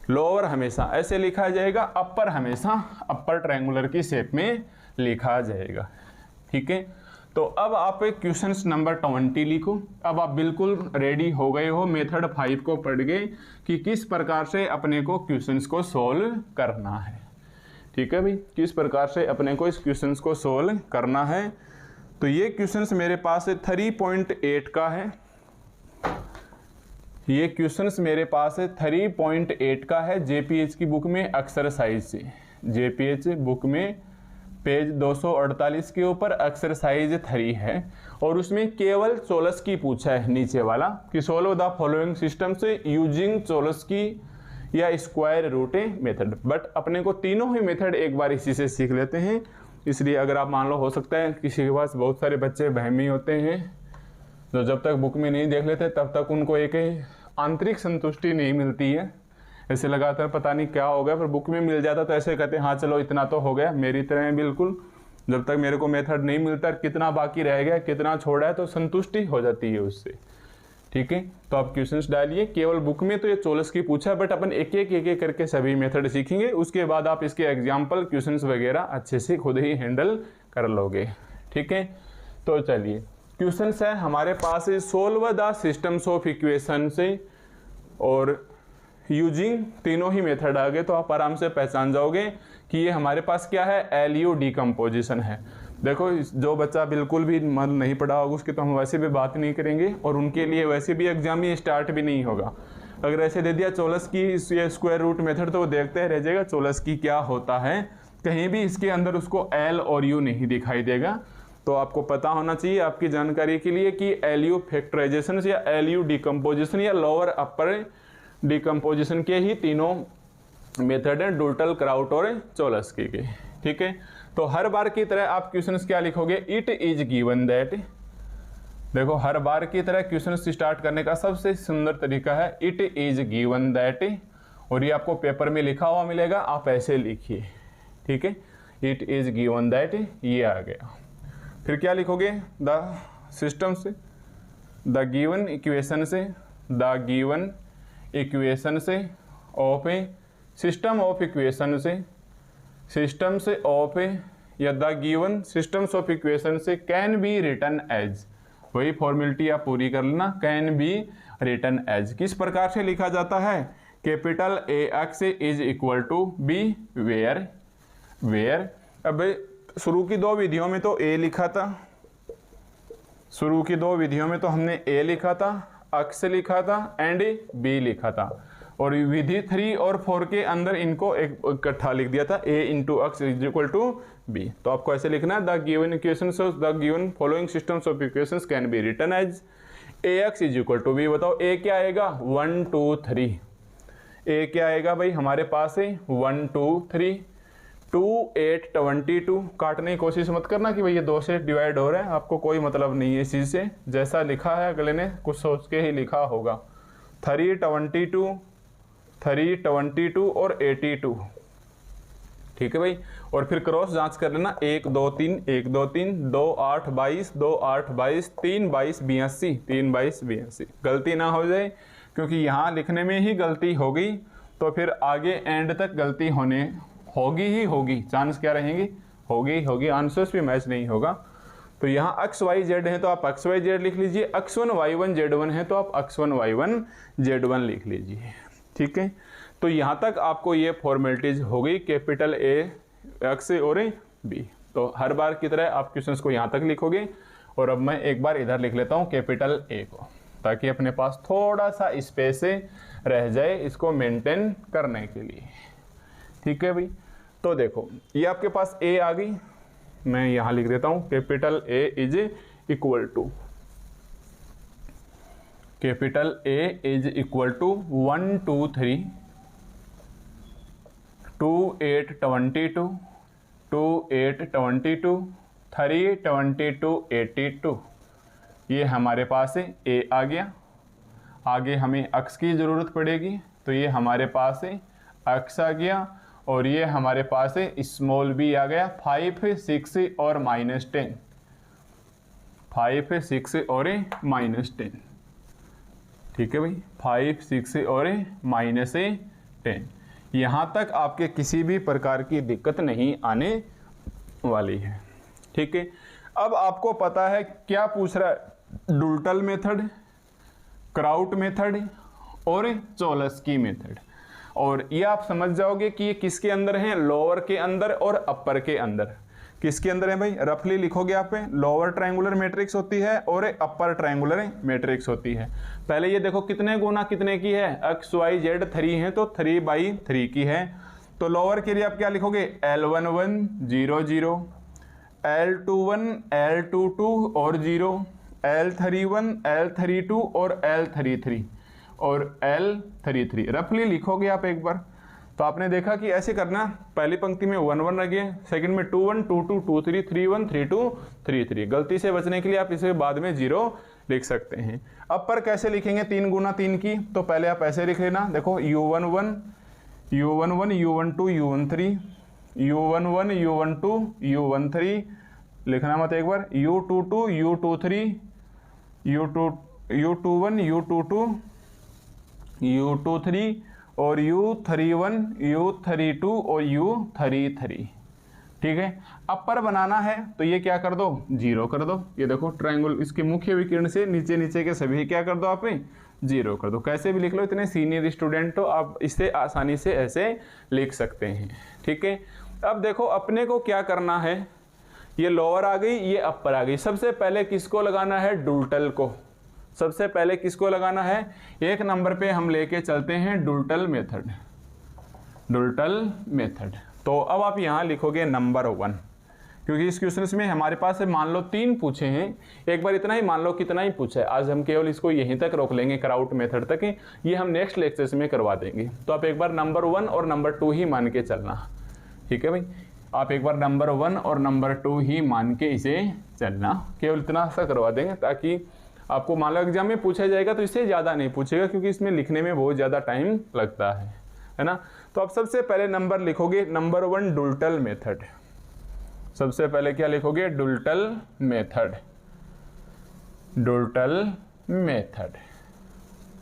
लोअर हमेशा ऐसे लिखा जाएगा, अपर हमेशा अपर ट्रायंगुलर की शेप में लिखा जाएगा, ठीक है। तो अब आप क्वेश्चन नंबर 20 लिखो। अब आप बिल्कुल रेडी हो गए हो, मेथड 5 को पढ़ गए कि किस प्रकार से अपने को क्वेश्चंस को सोल्व करना है, ठीक है भाई, किस प्रकार से अपने को इस क्वेश्चंस को सोल्व करना है। तो ये क्वेश्चंस मेरे पास 3.8 का है, ये क्वेश्चंस मेरे पास 3.8 का है जेपीएच की बुक में एक्सरसाइज से, जेपीएच बुक में पेज 248 के ऊपर एक्सरसाइज 3 है और उसमें केवल चोलस की पूछा है नीचे वाला कि सोल्व द फॉलोइंग सिस्टम से यूजिंग चोलस की या स्क्वायर रूट मेथड। बट अपने को तीनों ही मेथड एक बार इसी से सीख लेते हैं। इसलिए अगर आप मान लो, हो सकता है किसी के पास बहुत सारे बच्चे बहमी होते हैं जो जब तक बुक में नहीं देख लेते तब तक उनको एक आंतरिक संतुष्टि नहीं मिलती है, ऐसे लगातार पता नहीं क्या हो गया, पर बुक में मिल जाता तो ऐसे कहते हैं हाँ चलो इतना तो हो गया। मेरी तरह बिल्कुल जब तक मेरे को मेथड नहीं मिलता कितना बाकी रह गया कितना छोड़ा है तो संतुष्टि हो जाती है उससे, ठीक है। तो आप क्वेश्चंस डालिए, केवल बुक में तो ये चोलस की पूछा है, बट अपन एक एक करके सभी मेथड सीखेंगे, उसके बाद आप इसके एग्जाम्पल क्वेश्चंस वगैरह अच्छे से खुद ही हैंडल कर लोगे, ठीक है। तो चलिए क्वेश्चंस है हमारे पास, solve the systems of equation से और यूजिंग तीनों ही मेथड आ गए तो आप आराम से पहचान जाओगे कि ये हमारे पास क्या है एलयू डीकम्पोजिशन है। देखो जो बच्चा बिल्कुल भी मन नहीं पड़ा होगा उसकी तो हम वैसे भी बात नहीं करेंगे और उनके लिए वैसे भी एग्जाम ही स्टार्ट भी नहीं होगा। अगर ऐसे दे दिया चोलस की ये स्क्वायर रूट मेथड तो वो देखते रह जाएगा चोलस की क्या होता है, कहीं भी इसके अंदर उसको एल और यू नहीं दिखाई देगा। तो आपको पता होना चाहिए आपकी जानकारी के लिए कि एलयू फैक्टराइजेशन या एलयू डीकम्पोजिशन या लोअर अपर डीकम्पोजिशन के ही तीनों मेथड हैं, डुल्टल क्राउट और चोलस्की के, ठीक है। तो हर बार की तरह आप क्वेश्चंस क्या लिखोगे, इट इज गिवन दैट। देखो हर बार की तरह क्वेश्चंस स्टार्ट करने का सबसे सुंदर तरीका है इट इज गिवन दैट, और ये आपको पेपर में लिखा हुआ मिलेगा, आप ऐसे लिखिए, ठीक है। इट इज गिवन दैट, ये आ गया। फिर क्या लिखोगे, द सिस्टम से, द गिवन इक्वेशन से, द गिवन इक्वेशन से of A system of equation से, सिस्टम से ऑफ ए या the given systems of equation से कैन बी रिटन एज, वही फॉर्मेलिटी आप पूरी कर लेना। कैन बी रिटन एज किस प्रकार से लिखा जाता है, capital A X is equal to B where where. अब शुरू की दो विधियों में तो ए लिखा था, शुरू की दो विधियों में तो हमने ए लिखा था, अक्स लिखा था एंड बी लिखा था, और विधि 3 और 4 के अंदर इनको एक इकट्ठा लिख दिया था, a into x is equal to B. तो आपको ऐसे लिखना है, the given equations of the given following systems of equations can be written as A X is equal to B. बताओ ए क्या आएगा, 1 2 3। ए क्या आएगा भाई हमारे पास है 1 2 3 2 8 22। काटने की कोशिश मत करना कि भाई ये 2 से डिवाइड हो रहा है, आपको कोई मतलब नहीं है इस चीज़ से, जैसा लिखा है अगले ने कुछ सोच के ही लिखा होगा। 3 22 और 82, ठीक है भाई। और फिर क्रॉस जांच कर लेना, 1 2 3 1 2 3 2 8 22 2 8 22 3 22 82 3 22 82। गलती ना हो जाए, क्योंकि यहाँ लिखने में ही गलती हो गई तो फिर आगे एंड तक गलती होने होगी ही होगी, चांस क्या रहेंगी, होगी, आंसर्स भी मैच नहीं होगा। तो यहाँ एक्स वाई जेड है तो आप एक्स वाई जेड लिख लीजिए, x1 y1 z1 है तो आप x1 y1 z1 लिख लीजिए, ठीक है। तो यहाँ तक आपको ये फॉर्मेलिटीज हो गई, कैपिटल ए एक्स और बी। तो हर बार की तरह आप क्वेश्चंस को यहाँ तक लिखोगे, और अब मैं एक बार इधर लिख लेता हूँ कैपिटल ए को, ताकि अपने पास थोड़ा सा स्पेस रह जाए इसको मेंटेन करने के लिए, ठीक है भाई। तो देखो ये आपके पास ए आ गई, मैं यहाँ लिख देता हूँ capital A is equal to, capital A is equal to 1 2 3 2 8 22 2 8 22 3 22 82। ये हमारे पास है ए आ गया। आगे हमें अक्स की ज़रूरत पड़ेगी, तो ये हमारे पास है अक्स आ गया, और ये हमारे पास है स्मॉल बी आ गया, 5 6 और -10, 5 6 और -10, ठीक है भाई, 5 6 और -10। यहाँ तक आपके किसी भी प्रकार की दिक्कत नहीं आने वाली है, ठीक है। अब आपको पता है क्या पूछ रहा है, डुल्टल मेथड, क्राउट मेथड और चोलस्की मेथड। और ये आप समझ जाओगे कि ये किसके अंदर है, लोअर के अंदर और अपर के अंदर। किसके अंदर है भाई, रफली लिखोगे आप, लोअर ट्रायंगुलर मैट्रिक्स होती है और अपर ट्रायंगुलर मैट्रिक्स होती है। पहले ये देखो कितने गुना कितने की है, एक्स वाई जेड 3 है तो 3/3 की है। तो लोअर के लिए आप क्या लिखोगे, L11 0 0, L21 L22 और 0, L31 L32 और L33 और L33 रफली लिखोगे आप एक बार। तो आपने देखा कि ऐसे करना, पहली पंक्ति में 1 1 लगे, सेकंड में 2 1 2 2 2 3 3 1 3 2 3 3। गलती से बचने के लिए आप इसे बाद में 0 लिख सकते हैं। अपर कैसे लिखेंगे, 3 गुना 3 की, तो पहले आप ऐसे लिख लेना, देखो U11 U11 U12 U13 U11 U12 U13, लिखना मत एक बार, U22 U23 U21 U22 U23 और U31 U32 और U33, ठीक है। अपर बनाना है तो ये क्या कर दो, 0 कर दो। ये देखो ट्रायंगल, इसके मुख्य विकिरण से नीचे नीचे के सभी क्या कर दो आप, 0 कर दो। कैसे भी लिख लो, इतने सीनियर स्टूडेंट हो आप इसे आसानी से ऐसे लिख सकते हैं, ठीक है। अब देखो अपने को क्या करना है, ये लोअर आ गई, ये अपर आ गई। सबसे पहले किसको लगाना है, डुल्टल को। सबसे पहले किसको लगाना है, 1 नंबर पे हम लेके चलते हैं डुल्टल मेथड, डुल्टल मेथड। तो अब आप यहाँ लिखोगे नंबर 1, क्योंकि इस क्वेश्चन में हमारे पास मान लो 3 पूछे हैं, एक बार इतना ही मान लो कितना ही पूछा है। आज हम केवल इसको यहीं तक रोक लेंगे, क्राउट मेथड तक ही, ये हम नेक्स्ट लेक्चर्स में करवा देंगे। तो आप एक बार नंबर 1 और नंबर 2 ही मान के चलना, ठीक है भाई। आप एक बार नंबर 1 और नंबर 2 ही मान के इसे चलना, केवल इतना सा करवा देंगे, ताकि आपको मान लो एग्जाम में पूछा जाएगा तो इससे ज़्यादा नहीं पूछेगा, क्योंकि इसमें लिखने में बहुत ज़्यादा टाइम लगता है ना। तो आप सबसे पहले नंबर लिखोगे, नंबर 1 डुल्टल मेथड। सबसे पहले क्या लिखोगे, डुल्टल मेथड, डुल्टल मेथड,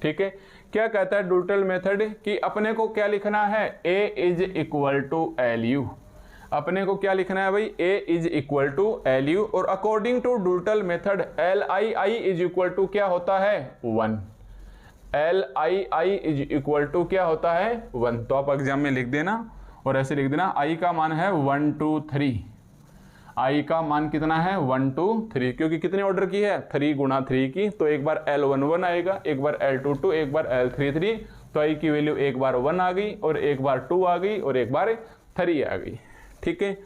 ठीक है। क्या कहता है डुल्टल मेथड, कि अपने को क्या लिखना है, A is equal to LU। अपने को क्या लिखना है भाई, a is equal to L U, और according to Doolittle method L I I is equal to क्या होता है 1, L I I is equal to क्या होता है 1। तो आप एग्जाम में लिख देना और ऐसे लिख देना आई का मान है 1 2 3, आई का मान कितना है 1 2 3, क्योंकि कितने ऑर्डर की है 3 गुणा 3 की, तो एक बार L11 आएगा, एक बार L22, एक बार L33, तो आई की वैल्यू एक बार 1 आ गई और एक बार 2 आ गई और एक बार 3 आ गई। ठीक है,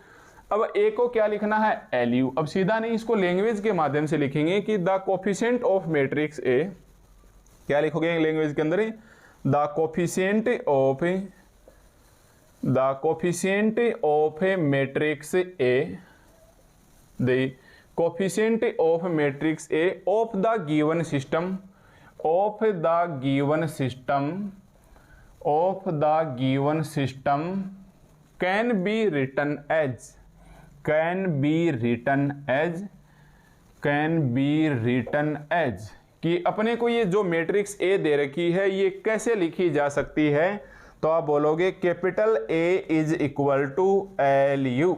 अब ए को क्या लिखना है एल यू। अब सीधा नहीं, इसको लैंग्वेज के माध्यम से लिखेंगे कि द कोफिशिएंट ऑफ मैट्रिक्स ए, क्या लिखोगे लैंग्वेज के अंदर, the coefficient of A matrix A, the coefficient of matrix A of the given system can be written as कि अपने को ये जो मैट्रिक्स A दे रखी है ये कैसे लिखी जा सकती है, तो आप बोलोगे capital A is equal to L U,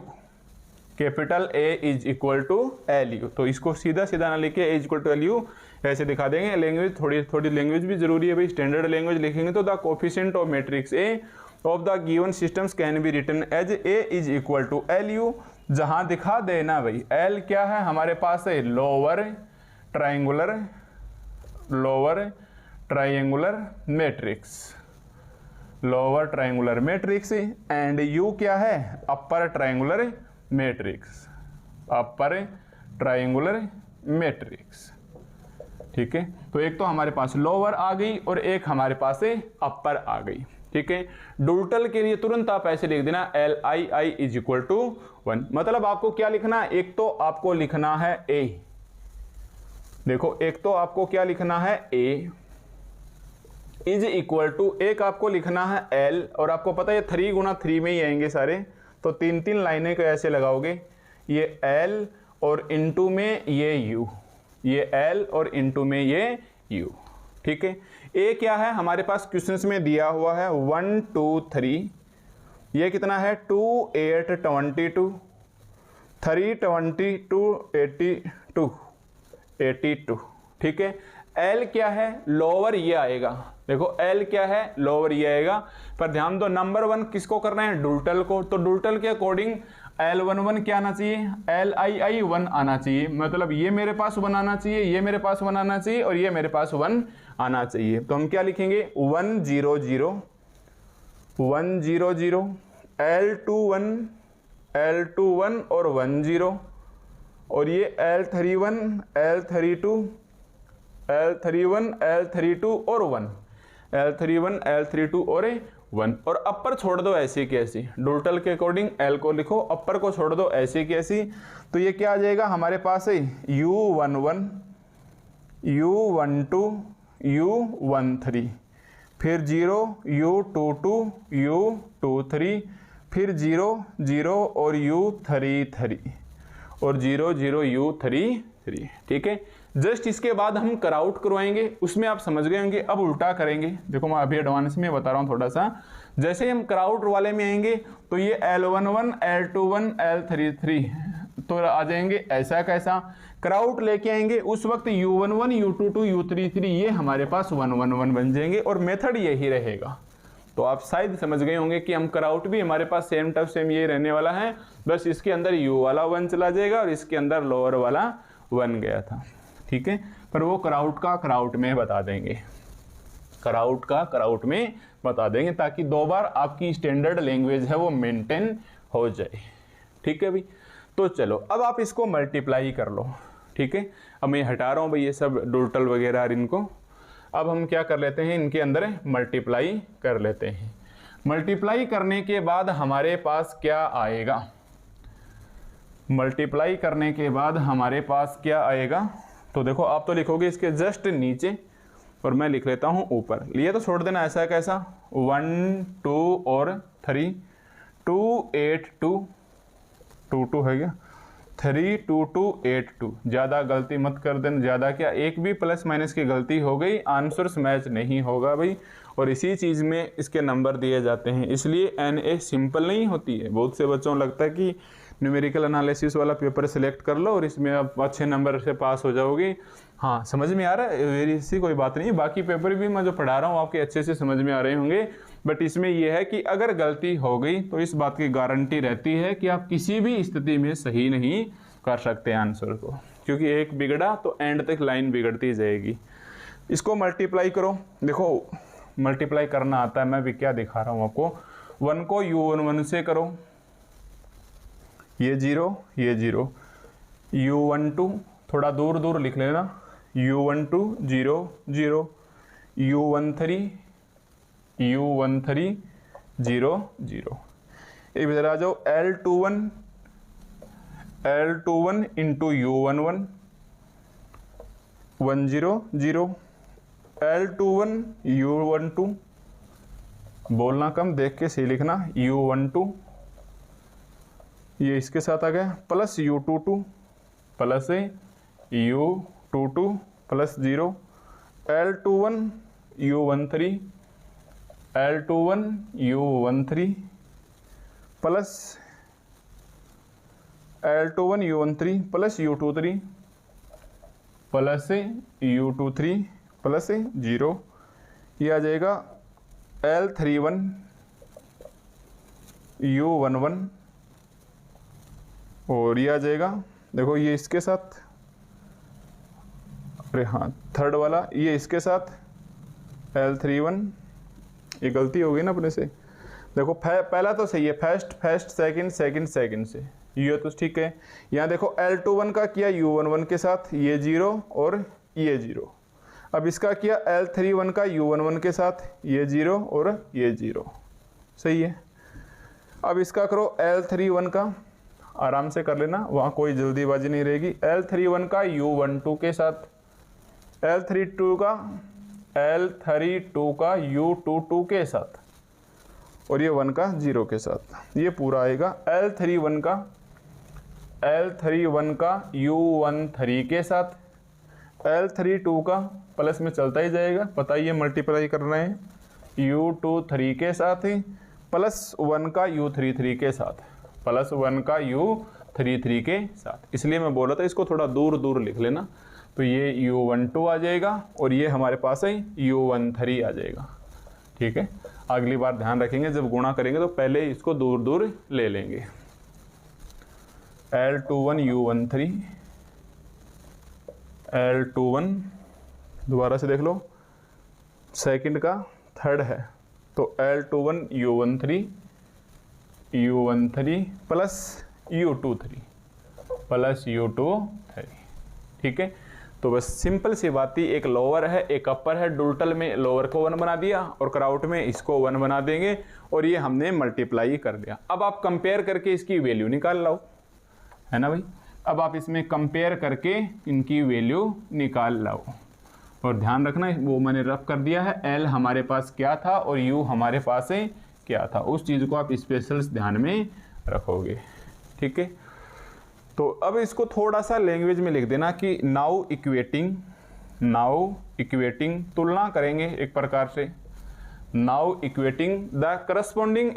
capital A is equal to L U. तो इसको सीधा सीधा ना लिखे A is equal to L U, ऐसे दिखा देंगे। लैंग्वेज थोड़ी लैंग्वेज भी जरूरी है भाई, स्टैंडर्ड लैंग्वेज लिखेंगे तो the coefficient of matrix A of the given systems can be written as A is equal to L U, जहां दिखा देना भाई L क्या है हमारे पास है lower triangular matrix, and U क्या है अपर ट्राइंगुलर मैट्रिक्स। ठीक है, तो एक तो हमारे पास लोअर आ गई और एक हमारे पास अपर आ गई। ठीक है, डुल्टल के लिए तुरंत आप ऐसे लिख देना L I I is equal to 1। मतलब आपको क्या लिखना है, एक तो आपको लिखना है ए, देखो एक तो आपको क्या लिखना है ए इज इक्वल टू, एक आपको लिखना है एल, और आपको पता है 3 गुणा 3 में ही आएंगे सारे, तो 3 लाइनें को ऐसे लगाओगे, ये एल और इनटू में ये यू, ये एल और इनटू में ये यू। ठीक है, ए क्या है हमारे पास क्वेश्चंस में दिया हुआ है 1 2 3, ये कितना है 2 8 22, 3 22 82। ठीक है, एल क्या है लोअर ये आएगा, देखो एल क्या है लोअर ये आएगा, पर ध्यान दो नंबर 1 किसको करना है डुल्टल को, तो डुल्टल के अकॉर्डिंग L11 क्या आना चाहिए LII 1 आना चाहिए, मतलब ये मेरे पास 1 आना चाहिए, ये मेरे पास 1 आना चाहिए और ये मेरे पास 1 आना चाहिए। तो हम क्या लिखेंगे 1 0 0 1 0 0, L21 और 1 0, और ये L31 L32 L32 और 1, L31 L32 और 1, और अपर छोड़ दो ऐसी की ऐसी, डुल्टल के अकॉर्डिंग L को लिखो, अपर को छोड़ दो ऐसी की ऐसी। तो ये क्या आ जाएगा हमारे पास है U11 U12 U13, फिर 0 U22 U23, फिर 0 0 और U33 और 0 0 U33। ठीक है, जस्ट इसके बाद हम कराउट करवाएंगे, उसमें आप समझ गए होंगे। अब उल्टा करेंगे, देखो मैं अभी एडवांस में बता रहा हूँ थोड़ा सा। जैसे हम कराउट वाले में आएंगे तो ये L11 L21 L33 तो आ जाएंगे ऐसा कैसा, कराउट लेके आएंगे उस वक्त U11 U22 U33 ये हमारे पास 1 1 1 बन जाएंगे और मेथड यही रहेगा। तो आप शायद समझ गए होंगे कि हम कराउट भी हमारे पास सेम टफ सेम ये रहने वाला है, बस इसके अंदर U वाला 1 चला जाएगा और इसके अंदर लोअर वाला 1 गया था। ठीक है, पर वो कराउट का कराउट में बता देंगे, कराउट का कराउट में बता देंगे, ताकि 2 बार आपकी स्टैंडर्ड लैंग्वेज है वो मेंटेन हो जाए। ठीक है भाई, तो चलो अब आप इसको मल्टीप्लाई कर लो। ठीक है, अब मैं हटा रहा हूँ भाई ये सब डुल्टल वगैरह इनको, अब हम क्या कर लेते हैं इनके अंदर मल्टीप्लाई कर लेते हैं। मल्टीप्लाई करने के बाद हमारे पास क्या आएगा, मल्टीप्लाई करने के बाद हमारे पास क्या आएगा, तो देखो आप तो लिखोगे इसके जस्ट नीचे और मैं लिख लेता हूँ ऊपर, लिए तो छोड़ देना ऐसा कैसा 1 2 और 3 2 8 2 2 2 है क्या 3 2 2 8 2, ज़्यादा गलती मत कर देना, ज़्यादा क्या एक भी प्लस माइनस की गलती हो गई आंसर्स मैच नहीं होगा भाई, और इसी चीज़ में इसके नंबर दिए जाते हैं। इसलिए NA सिंपल नहीं होती है। बहुत से बच्चों को लगता है कि न्यूमेरिकल एनालिसिस वाला पेपर सिलेक्ट कर लो और इसमें आप अच्छे नंबर से पास हो जाओगे। हाँ, समझ में आ रहा है, ऐसी कोई बात नहीं। बाकी पेपर भी मैं जो पढ़ा रहा हूँ आपके अच्छे से समझ में आ रहे होंगे, बट इसमें यह है कि अगर गलती हो गई तो इस बात की गारंटी रहती है कि आप किसी भी स्थिति में सही नहीं कर सकते आंसर को, क्योंकि एक बिगड़ा तो एंड तक लाइन बिगड़ती जाएगी। इसको मल्टीप्लाई करो, देखो मल्टीप्लाई करना आता है, मैं भी क्या दिखा रहा हूँ आपको। 1 को U11 से करो, ये 0 ये 0, U12 थोड़ा दूर दूर लिख लेना, U12 0 0, U13 0 0। एक इधर आ जाओ, L21 into U11 1 0 0, L21 U12, बोलना कम देख के सही लिखना, U12 ये इसके साथ आ गया, plus U22 plus U22 plus 0, L21 U13 plus L21 U13 plus U23 plus U23 plus 0, ये आ जाएगा L31 U11, और ये आ जाएगा, देखो ये इसके साथ, अरे हाँ थर्ड वाला ये इसके साथ L31, ये गलती हो गई ना अपने से। देखो पहला तो सही है, फर्स्ट सेकंड से, ये तो ठीक है। यहाँ देखो L21 का किया U11 के साथ, ये 0 और ये 0। अब इसका किया L31 का U11 के साथ, ये 0 और ये 0, सही है। अब इसका करो L31 का, आराम से कर लेना, वहाँ कोई जल्दीबाजी नहीं रहेगी। L31 का U12 के साथ, L32 का U22 के साथ, और ये 1 का 0 के साथ, ये पूरा आएगा। L31 का U13 के साथ, L32 का प्लस में चलता ही जाएगा, पता ही है मल्टीप्लाई करना है, U23 के साथ ही प्लस 1 का U33 के साथ, प्लस 1 का U33 के साथ। इसलिए मैं बोल रहा था इसको थोड़ा दूर दूर लिख लेना, तो ये U12 आ जाएगा और ये हमारे पास है U13 आ जाएगा, ठीक है। अगली बार ध्यान रखेंगे जब गुणा करेंगे तो पहले इसको दूर दूर ले लेंगे। L21 U13, L21 दोबारा से देख लो, सेकंड का थर्ड है, तो L21 U13 प्लस U23, ठीक है। तो बस सिंपल सी बात ही, एक लोअर है एक अपर है, डुलटल में लोअर को 1 बना दिया और क्राउट में इसको 1 बना देंगे, और ये हमने मल्टीप्लाई कर दिया। अब आप कंपेयर करके इसकी वैल्यू निकाल लाओ, है ना भाई। अब आप इसमें कंपेयर करके इनकी वैल्यू निकाल लाओ, और ध्यान रखना वो मैंने रफ कर दिया है, L हमारे पास क्या था और U हमारे पास है क्या था, उस चीज़ को आप स्पेशल ध्यान में रखोगे, ठीक है। तो अब इसको थोड़ा सा लैंग्वेज में लिख देना कि नाउ इक्वेटिंग, तुलना करेंगे एक प्रकार से, now equating the corresponding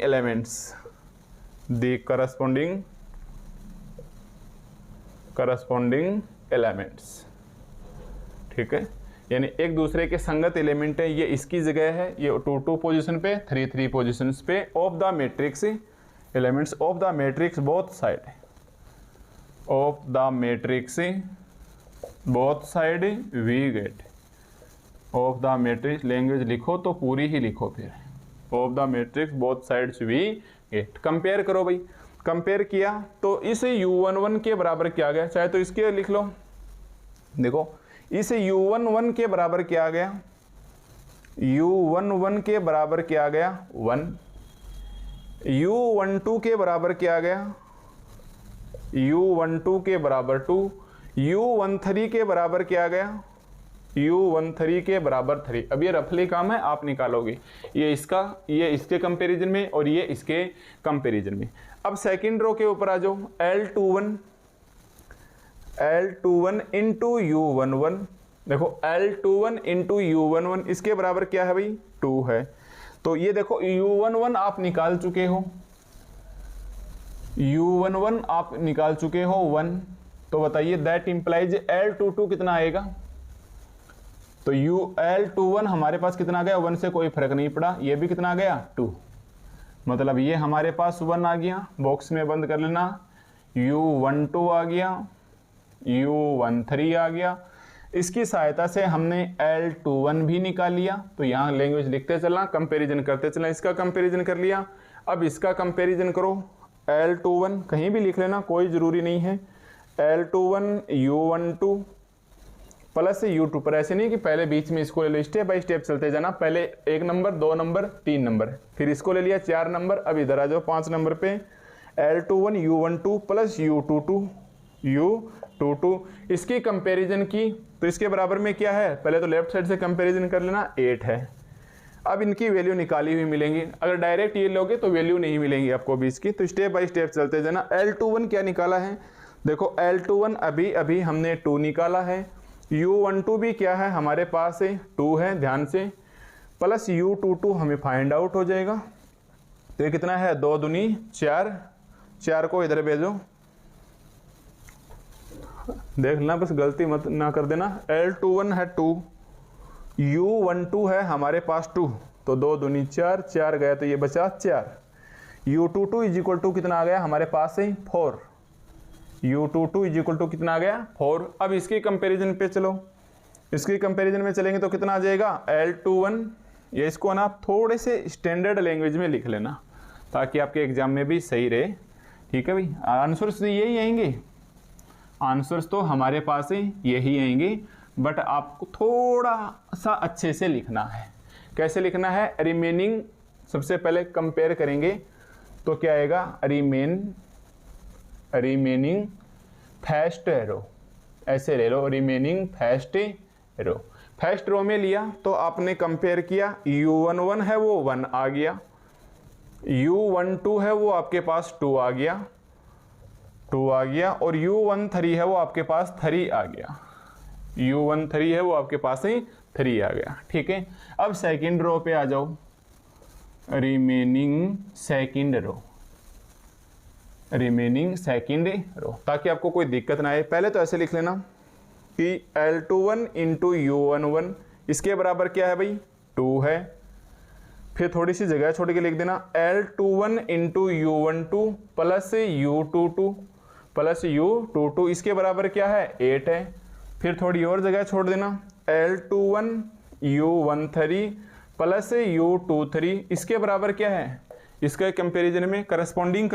elements, ठीक है। यानी एक दूसरे के संगत एलिमेंट है, ये इसकी जगह है, ये 2 पोजीशन पे, 3 पोजीशंस पे, of the matrix elements of the matrix both side, of the matrix both side we get, of the matrix language लिखो तो पूरी ही लिखो फिर, of the matrix both sides we get. Compare करो भाई, कंपेयर किया तो इस U11 के बराबर क्या गया, चाहे तो इसके लिख लो, देखो इस U11 के बराबर क्या आ गया, U11 के बराबर क्या आ गया 1, U12 के बराबर क्या आ गया, U12 के बराबर 2, U13 के बराबर क्या आ गया, U13 के बराबर 3। अब ये रफली काम है, आप निकालोगे, ये इसके कंपैरिजन में और ये इसके कंपैरिजन में। अब सेकंड रो के ऊपर आ जाओ, L21 इंटू U11, देखो L21 इंटू U11 इसके बराबर क्या है भाई 2 है। तो ये देखो U11 आप निकाल चुके हो, U11 आप निकाल चुके हो 1, तो बताइए दैट इंप्लाइज L22 कितना आएगा। तो L21 हमारे पास कितना आ गया 1 से कोई फर्क नहीं पड़ा, ये भी कितना आ गया 2, मतलब ये हमारे पास 1 आ गया, बॉक्स में बंद कर लेना। U12 आ गया, U13 आ गया। इसकी सहायता से हमने L21 भी निकाल लिया। तो यहाँ लैंग्वेज लिखते चलना, कंपैरिजन करते चलना। इसका कंपैरिजन कर लिया, अब इसका कंपैरिजन करो। L21 कहीं भी लिख लेना, कोई ज़रूरी नहीं है। L21 U12 प्लस U2 पर, ऐसे नहीं कि पहले बीच में इसको ले लो, स्टेप बाय स्टेप चलते जाना। पहले 1 नंबर, 2 नंबर, 3 नंबर, फिर इसको ले लिया 4 नंबर। अब इधर आ जाओ 5 नंबर पे, L21 U12 प्लस U22 इसकी कंपैरिजन की, तो इसके बराबर में क्या है, पहले तो लेफ्ट साइड से कंपैरिजन कर लेना, 8 है। अब इनकी वैल्यू निकाली हुई मिलेंगी, अगर डायरेक्ट ये लोगे तो वैल्यू नहीं मिलेंगी आपको भी इसकी, तो स्टेप बाय स्टेप चलते जाना। L21 क्या निकाला है, देखो L21 अभी अभी हमने 2 निकाला है। U12 भी क्या है हमारे पास है 2 है, ध्यान से, प्लस U22 हमें फाइंड आउट हो जाएगा। तो ये कितना है 2 दूनी 4, 4 को इधर भेजो, देख लेना बस गलती मत ना कर देना। L21 है 2, U12 है हमारे पास 2, तो 2 दूनी 4, 4 गया तो ये बचा 4। U22 इज इक्वल टू कितना आ गया हमारे पास है 4, U22 इज इक्वल टू कितना आ गया 4। अब इसकी कंपैरिजन पे चलो, इसकी कंपैरिजन में चलेंगे तो कितना आ जाएगा L21, ये इसको ना आप थोड़े से स्टैंडर्ड लैंग्वेज में लिख लेना ताकि आपके एग्जाम में भी सही रहे, ठीक है भाई। आंसर्स यही आएंगे, आंसर्स तो हमारे पास ही यही आएंगे, बट आपको थोड़ा सा अच्छे से लिखना है। कैसे लिखना है, रिमेनिंग सबसे पहले कंपेयर करेंगे तो क्या आएगा, रिमेनिंग फर्स्ट रो, ऐसे ले लो, remaining first row. First row में लिया तो आपने कंपेयर किया, U11 है वो 1 आ गया, U12 है वो आपके पास 2 आ गया, 2 आ गया, और U13 है वो आपके पास 3 आ गया, U13 है वो आपके पास ही 3 आ गया, ठीक है। अब सेकंड रो पे आ जाओ, remaining second row, remaining second row, ताकि आपको कोई दिक्कत ना आए। पहले तो ऐसे लिख लेना कि L21 इंटू U11 इसके बराबर क्या है भाई 2 है, फिर थोड़ी सी जगह छोड़ के लिख देना L21 into U12 plus U22 इसके बराबर क्या है 8 है, फिर थोड़ी और जगह छोड़ देना L21 U13 प्लस U23 इसके बराबर क्या है, इसके कंपैरिजन में करस्पॉन्डिंग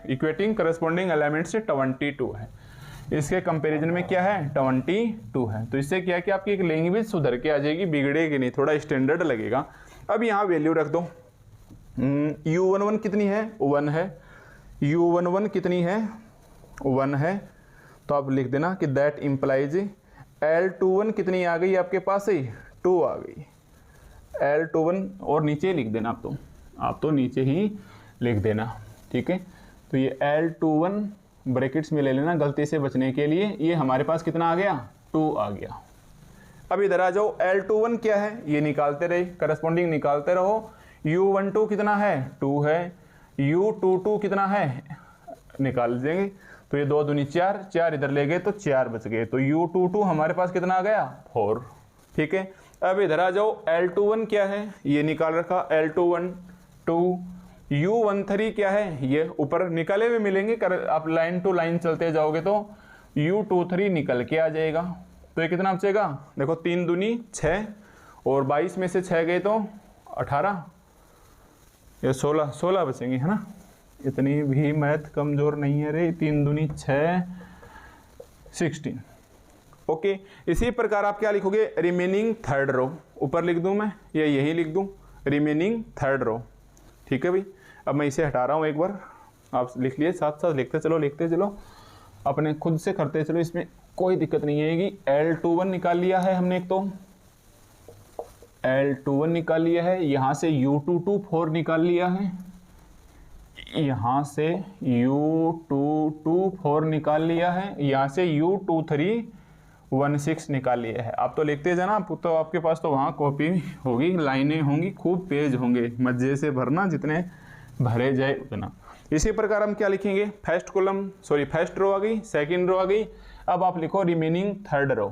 इक्वेटिंग करस्पॉन्डिंग एलिमेंट से 22 है, इसके कंपैरिजन में क्या है 22 है। तो इससे क्या है कि आपकी एक लैंग्वेज सुधर के आ जाएगी, बिगड़ेगी नहीं, थोड़ा स्टैंडर्ड लगेगा। अब यहाँ वैल्यू रख दो, U11 कितनी है 1 है, U11 कितनी है 1 है, तो आप लिख देना कि दैट इंप्लाइज L21 कितनी आ गई आपके पास है 2 आ गई, L21 और नीचे लिख देना आप तो नीचे ही लिख देना, ठीक है। तो ये L21 ब्रैकेट्स में ले लेना गलती से बचने के लिए, ये हमारे पास कितना आ गया 2 आ गया। अब इधर आ जाओ, L21 क्या है ये निकालते रहे, करस्पॉन्डिंग निकालते रहो। U12 कितना है 2 है, U22 कितना है निकाल देंगे, तो ये 2 दूनी 4, 4 इधर ले गए तो 4 बच गए, तो U22 हमारे पास कितना आ गया 4, ठीक है। अब इधर आ जाओ, L21 क्या है ये निकाल रखा, L21 2, U13 क्या है ये ऊपर निकाले हुए मिलेंगे, आप लाइन टू लाइन चलते जाओगे तो U23 निकल के आ जाएगा, तो ये कितना बचेगा, देखो 3 दूनी 6 और 22 में से 6 गए तो 18, ये 16 बचेंगे, है ना। इतनी भी मैथ कमजोर नहीं है रे, 3 दूनी 6 16, ओके। इसी प्रकार आप क्या लिखोगे, रिमेनिंग थर्ड रो, ऊपर लिख दूं मैं या यही लिख दूं, रिमेनिंग थर्ड रो, ठीक है भाई। अब मैं इसे हटा रहा हूं, एक बार आप लिख लिए, साथ साथ लिखते चलो, अपने खुद से करते चलो, इसमें कोई दिक्कत नहीं आएगी। L21 निकाल लिया है हमने, एक तो L21 निकाल लिया है, यहाँ से U22 4 निकाल लिया है, यहाँ से U22 4 निकाल लिया है, यहाँ से U23 16 निकालिए है। आप तो लिखते जाना, तो आपके पास तो वहाँ कॉपी होगी, लाइनें होंगी, खूब पेज होंगे, मजे से भरना, जितने भरे जाए उतना। इसी प्रकार हम क्या लिखेंगे, फर्स्ट रो आ गई, सेकंड रो आ गई, अब आप लिखो रिमेनिंग थर्ड रो,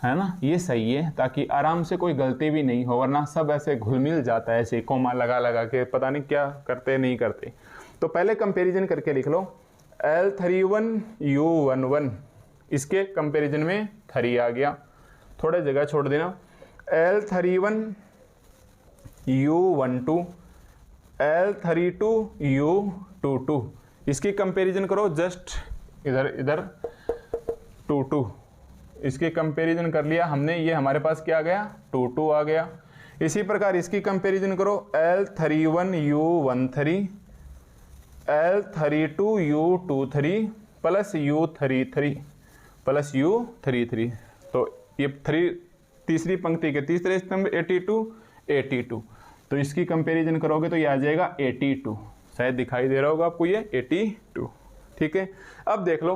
है ना। ये सही है ताकि आराम से कोई गलती भी नहीं हो, वरना सब ऐसे घुल मिल जाता है, ऐसे कोमा लगा लगा के पता नहीं क्या करते नहीं करते। तो पहले कंपैरिजन करके लिख लो, L31 U11, इसके कंपैरिजन में 3 आ गया, थोड़ा जगह छोड़ देना। L31 U12, L32 U22, इसकी कंपैरिजन करो, जस्ट इधर 22, इसकी कंपैरिजन कर लिया हमने, ये हमारे पास क्या आ गया, 22 आ गया। इसी प्रकार इसकी कंपैरिजन करो, L31 U13, L32 U23 plus U33 plus U33, तो ये तीसरी पंक्ति के तीसरे स्तंभ 82, तो इसकी कंपैरिजन करोगे तो ये आ जाएगा 82, शायद दिखाई दे रहा होगा आपको ये 82, ठीक है। अब देख लो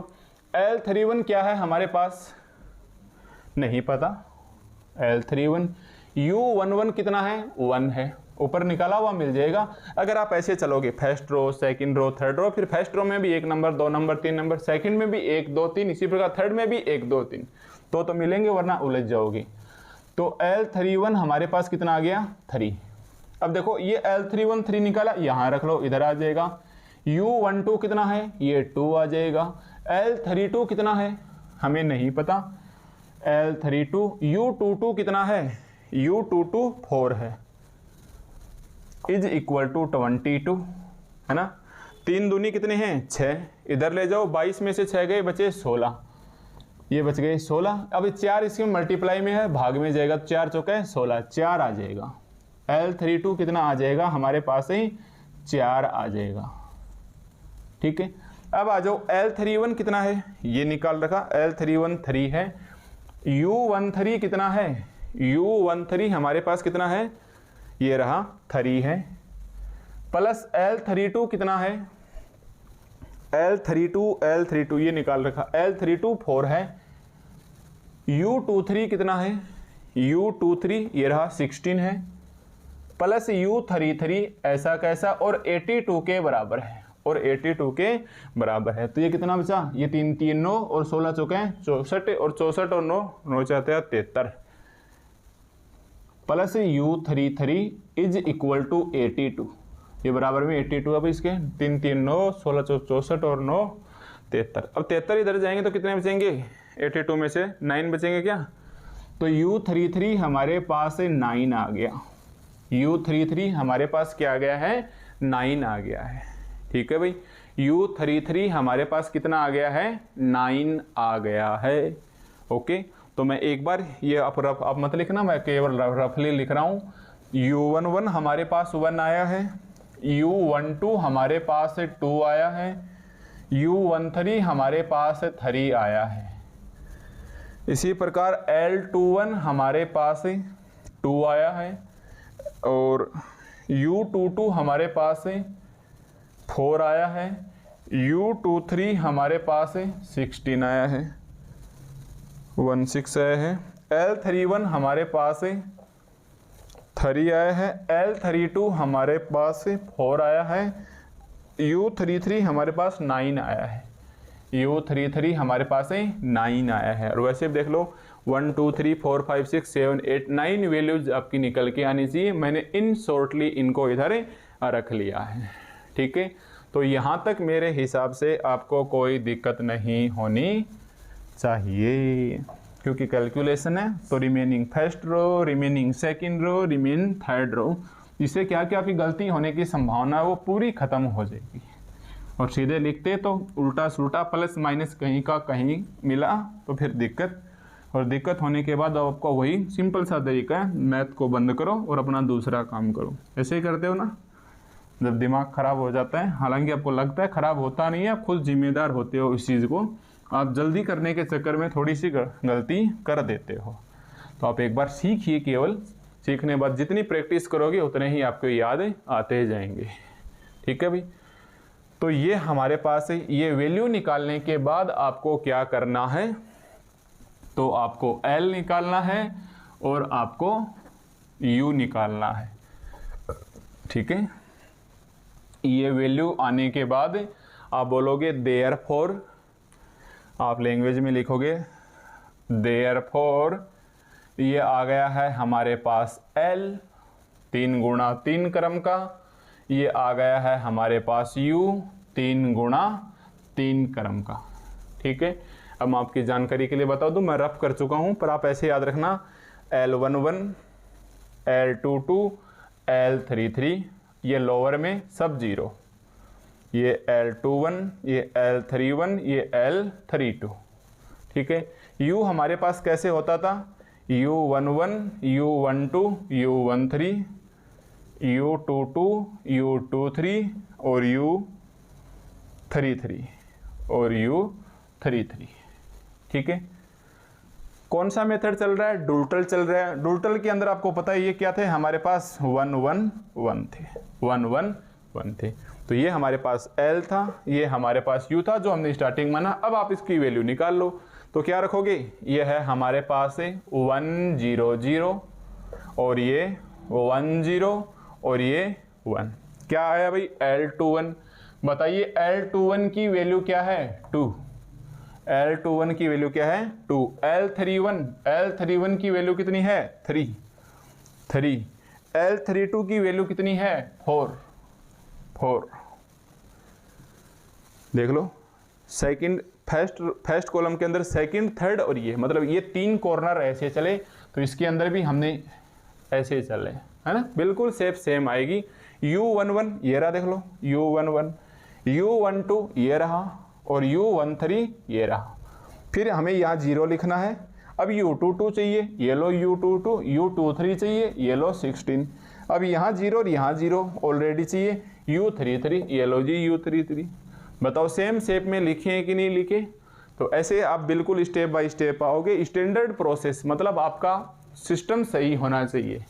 L31 क्या है हमारे पास, नहीं पता। L31 U11 कितना है, 1 है, ऊपर निकाला हुआ मिल जाएगा। अगर आप ऐसे चलोगे, first row, second row, third row, फिर फर्स्ट रो में भी 1 नंबर, 2 नंबर, 3 नंबर, सेकंड में भी 1 2 3, इसी प्रकार थर्ड में भी 1 2 3, तो मिलेंगे, वरना उलझ जाओगी। तो L31 हमारे पास कितना आ गया, 3। अब देखो ये L31 3 निकाला, यहाँ रख लो, इधर आ जाएगा। U12 कितना है, ये 2 आ जाएगा। L32 कितना है, हमें नहीं पता। L32 U22 कितना है, U22 4 है, इज इक्वल टू 22, है ना। 3 दूनी कितने हैं, 6, इधर ले जाओ, 22 में से 6 गए, बचे 16, ये बच गए 16। अब 4 इसके मल्टीप्लाई में है, भाग में जाएगा, 4 चौके 16, 4 आ जाएगा। L32 कितना आ जाएगा हमारे पास ही, 4 आ जाएगा, ठीक है। अब आ जाओ L31 कितना है, ये निकाल रखा, L31 3 है। U13 कितना है, U13 हमारे पास कितना है, ये रहा 3 है, प्लस L32 कितना है, L32 ये निकाल रखा, L32 4 है। U23 कितना है, U23 ये रहा 16 है, प्लस U33 ऐसा कैसा, और 82 के बराबर है, और 82 के बराबर है। तो ये कितना बचा, ये 3 3 9 और 16 चौके 64, और 64 और 9 9 चाहते हैं 73, plus U33 is equal to 82, ये बराबर में 82। अब इसके 3 3 9 16 64 और 9 73, अब 73 इधर जाएंगे तो कितने बचेंगे, 82 में से 9 बचेंगे क्या, तो U33 हमारे पास 9 आ गया, U33 हमारे पास क्या आ गया है, 9 आ गया है, ठीक है भाई। U33 हमारे पास कितना आ गया है, 9 आ गया है, ओके। तो मैं एक बार ये आप मत लिखना, मैं केवल रफली लिख रहा हूँ। U11 हमारे पास 1 आया है, U12 हमारे पास 2 आया है, U13 हमारे पास 3 आया है। इसी प्रकार L21 हमारे पास 2 आया है, और U22 हमारे पास 4 आया है, U23 हमारे पास 16 आया है, 16 आया है। L31 हमारे पास 3 आया है, L32 हमारे पास 4 आया है, U33 हमारे पास 9 आया है, U33 हमारे पास 9 आया है। और वैसे देख लो 1 2 3 4 5 6 7 8 9 वैल्यूज आपकी निकल के आनी चाहिए। मैंने इन शॉर्टली इनको इधर रख लिया है, ठीक है। तो यहाँ तक मेरे हिसाब से आपको कोई दिक्कत नहीं होनी चाहिए, क्योंकि कैलकुलेशन है। तो remaining first row, remaining second row, remaining third row, इससे क्या क्या आपकी गलती होने की संभावना है वो पूरी खत्म हो जाएगी। और सीधे लिखते तो उल्टा सुल्टा प्लस माइनस कहीं का कहीं मिला तो फिर दिक्कत, और दिक्कत होने के बाद आपको वही सिंपल सा तरीका है, मैथ को बंद करो और अपना दूसरा काम करो। ऐसे ही करते हो ना, जब दिमाग खराब हो जाता है, हालांकि आपको लगता है खराब होता नहीं है, आप खुद जिम्मेदार होते हो इस चीज़ को, आप जल्दी करने के चक्कर में थोड़ी सी गलती कर देते हो। तो आप एक बार सीखिए, केवल सीखने के बाद जितनी प्रैक्टिस करोगे उतने ही आपको याद आते जाएंगे, ठीक है भाई। तो ये हमारे पास है, ये वैल्यू निकालने के बाद आपको क्या करना है, तो आपको L निकालना है और आपको U निकालना है, ठीक है। ये वैल्यू आने के बाद आप बोलोगे देयरफॉर, आप लैंग्वेज में लिखोगे देयरफॉर ये आ गया है हमारे पास L 3 गुणा 3 क्रम का, ये आ गया है हमारे पास U 3 गुणा 3 क्रम का, ठीक है। अब मैं आपकी जानकारी के लिए बता दूं, मैं रफ कर चुका हूं पर आप ऐसे याद रखना L11 L22 L33 ये लोअर में सब 0, ये L21 ये L31 ये L32, ठीक है। U हमारे पास कैसे होता था, U11 U12 U13 U22 U23 और U33 और U33, ठीक है। कौन सा मेथड चल रहा है, डुल्टल चल रहा है। डुल्टल के अंदर आपको पता है ये क्या थे, हमारे पास 1 1 1 थे, 1 1 1 थे। तो ये हमारे पास L था, ये हमारे पास U था जो हमने स्टार्टिंग माना। अब आप इसकी वैल्यू निकाल लो, तो क्या रखोगे, ये है हमारे पास 1 0 0 और ये 1 0 और ये 1, क्या आया भाई L21। बताइए L21 की वैल्यू क्या है 2, L21 की वैल्यू क्या है 2। L31 की वैल्यू कितनी है 3, L32 की वैल्यू कितनी है 4। देख लो सेकंड फर्स्ट कॉलम के अंदर सेकंड थर्ड और ये मतलब ये 3 कॉर्नर ऐसे चले, तो इसके अंदर भी हमने ऐसे चले, है ना, बिल्कुल शेप सेम आएगी। U11 ये रहा, देख लो U11, U12 ये रहा और U13 ये रहा। फिर हमें यहाँ 0 लिखना है। अब U22 चाहिए, ये लो U22, U23 चाहिए, ये लो 16। अब यहाँ 0 और यहाँ 0 ऑलरेडी चाहिए, U33 ये लो जी U33। बताओ सेम शेप में लिखे हैं कि नहीं लिखे। तो ऐसे आप बिल्कुल स्टेप बाय स्टेप आओगे। स्टैंडर्ड प्रोसेस मतलब आपका सिस्टम सही होना चाहिए,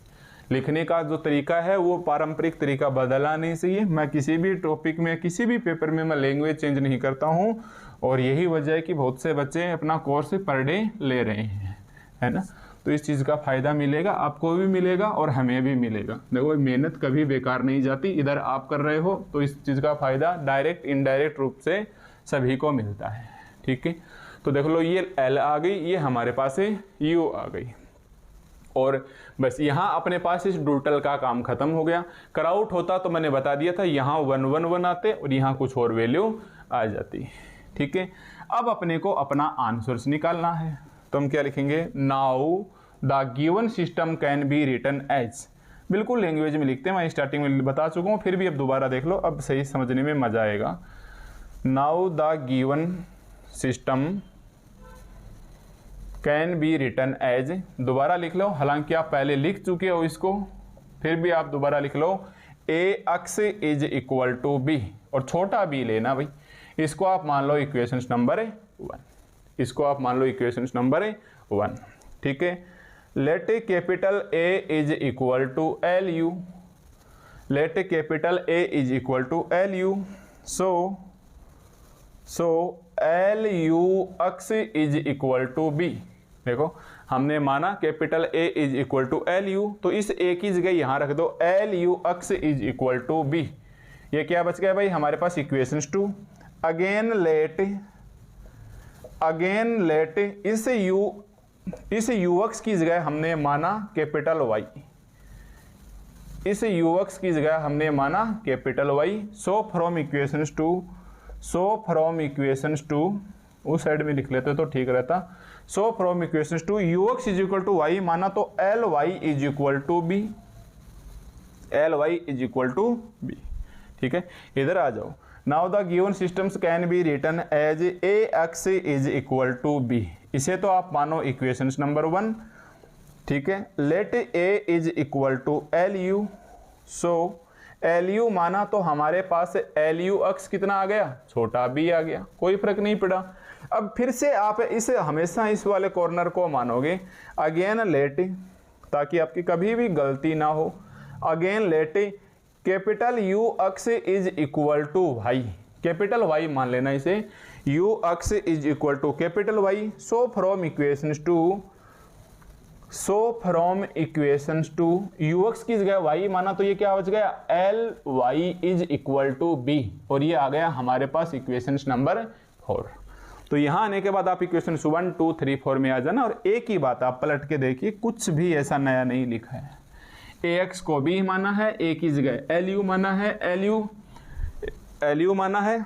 लिखने का जो तरीका है वो पारंपरिक तरीका बदलना नहीं चाहिए। मैं किसी भी टॉपिक में किसी भी पेपर में मैं लैंग्वेज चेंज नहीं करता हूँ, और यही वजह है कि बहुत से बच्चे अपना कोर्स पर डे ले रहे हैं, है ना। तो इस चीज़ का फ़ायदा मिलेगा, आपको भी मिलेगा और हमें भी मिलेगा। देखो मेहनत कभी बेकार नहीं जाती, इधर आप कर रहे हो तो इस चीज़ का फ़ायदा डायरेक्ट इनडायरेक्ट रूप से सभी को मिलता है, ठीक है। तो देख लो ये L आ गई, ये हमारे पास है U आ गई, और बस यहाँ अपने पास इस डुल्टल का काम खत्म हो गया। कराउट होता तो मैंने बता दिया था यहाँ 1 1 1 आते और यहाँ कुछ और वैल्यू आ जाती, ठीक है। अब अपने को अपना आंसर्स निकालना है, तो हम क्या लिखेंगे, now the given system can be written as. बिल्कुल लैंग्वेज में लिखते हैं, मैं स्टार्टिंग में बता चुका हूँ, फिर भी अब दोबारा देख लो, अब सही समझने में मजा आएगा। Now the given system can be written as, दोबारा लिख लो, हालांकि आप पहले लिख चुके हो इसको, फिर भी आप दोबारा लिख लो। A X is equal to B, और छोटा बी लेना भाई, इसको आप मान लो इक्वेशन नंबर 1, इसको आप मान लो इक्वेशन नंबर 1, ठीक है। Let capital A is equal to L U, let capital A is equal to L U, so L U X is equal to B. देखो हमने माना capital A is equal to L U, तो इस A की जगह यहां रख दो L U X is equal to B. ये क्या बच गया भाई हमारे पास इक्वेशन 2। अगेन लेट इस यूएक्स की जगह हमने माना कैपिटल वाई, इस यूएक्स की जगह हमने माना capital Y. So from equations two उस साइड में लिख लेते तो ठीक रहता। So from equations two U X is equal to Y माना तो L Y is equal to B, L Y is equal to B, ठीक है। इधर आ जाओ। Now the given systems can be written as A X is equal to B, इसे तो आप मानो इक्वेशन नंबर 1, ठीक है। Late A is equal to L U, so L U माना तो हमारे पास एल यू एक्स कितना आ गया, छोटा बी आ गया, कोई फर्क नहीं पड़ा। अब फिर से आप इसे हमेशा इस वाले कॉर्नर को मानोगे। अगेन लेट, ताकि आपकी कभी भी गलती ना हो, again let capital U X is equal to Y, capital Y मान लेना इसे, U X is equal to capital Y. So from equations two U X की जगह वाई माना तो ये क्या बच गया, L Y is equal to B, और ये आ गया हमारे पास इक्वेशंस नंबर 4। तो यहां आने के बाद आप इक्वेशन 1 2 3 4 में आ जाना, और एक ही बात आप पलट के देखिए, कुछ भी ऐसा नया नहीं लिखा है। ए एक्स को बी माना है, ए की जगह एल यू माना है, एल यू माना है।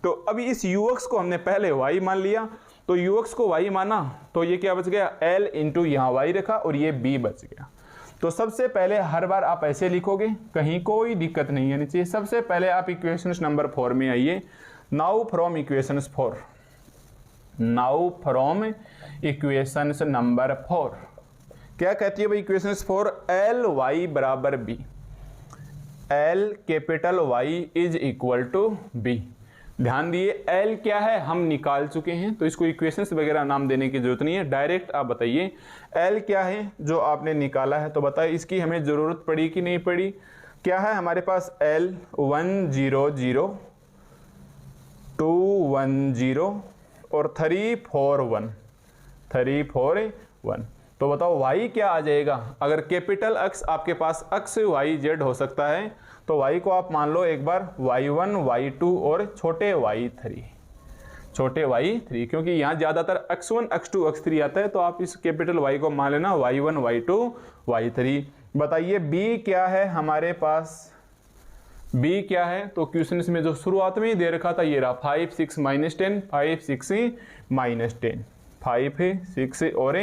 तो अभी इस यू एक्स को हमने पहले वाई मान लिया, तो यू एक्स को वाई माना तो ये क्या बच गया, एल इंटू यहाँ वाई रखा और ये बी बच गया। तो सबसे पहले हर बार आप ऐसे लिखोगे, कहीं कोई दिक्कत नहीं आनी चाहिए। सबसे पहले आप इक्वेशंस नंबर 4 में आइए। Now from equations 4, now from equations number 4 क्या कहती है भाई इक्वेशंस 4, एल वाई बराबर B, L capital Y is equal to B. ध्यान दिए एल क्या है हम निकाल चुके हैं, तो इसको इक्वेशंस वगैरह नाम देने की जरूरत नहीं है, डायरेक्ट आप बताइए एल क्या है जो आपने निकाला है। तो बताइए इसकी हमें जरूरत पड़ी कि नहीं पड़ी। क्या है हमारे पास एल 1 0 0 2 1 0 और 3 4 1 3 4 1। तो बताओ वाई क्या आ जाएगा। अगर कैपिटल अक्स आपके पास अक्स वाई जेड हो सकता है, तो y को आप मान लो एक बार y1 y2 और छोटे y3, छोटे y3, क्योंकि यहाँ ज्यादातर x1 x2 x3 आता है, तो आप इस कैपिटल Y को मान लेना y1 y2 y3। बताइए b क्या है हमारे पास, b क्या है। तो क्वेश्चन में जो शुरुआत में ही दे रखा था ये रहा 5 6 -10 5 6 -10 5 6 और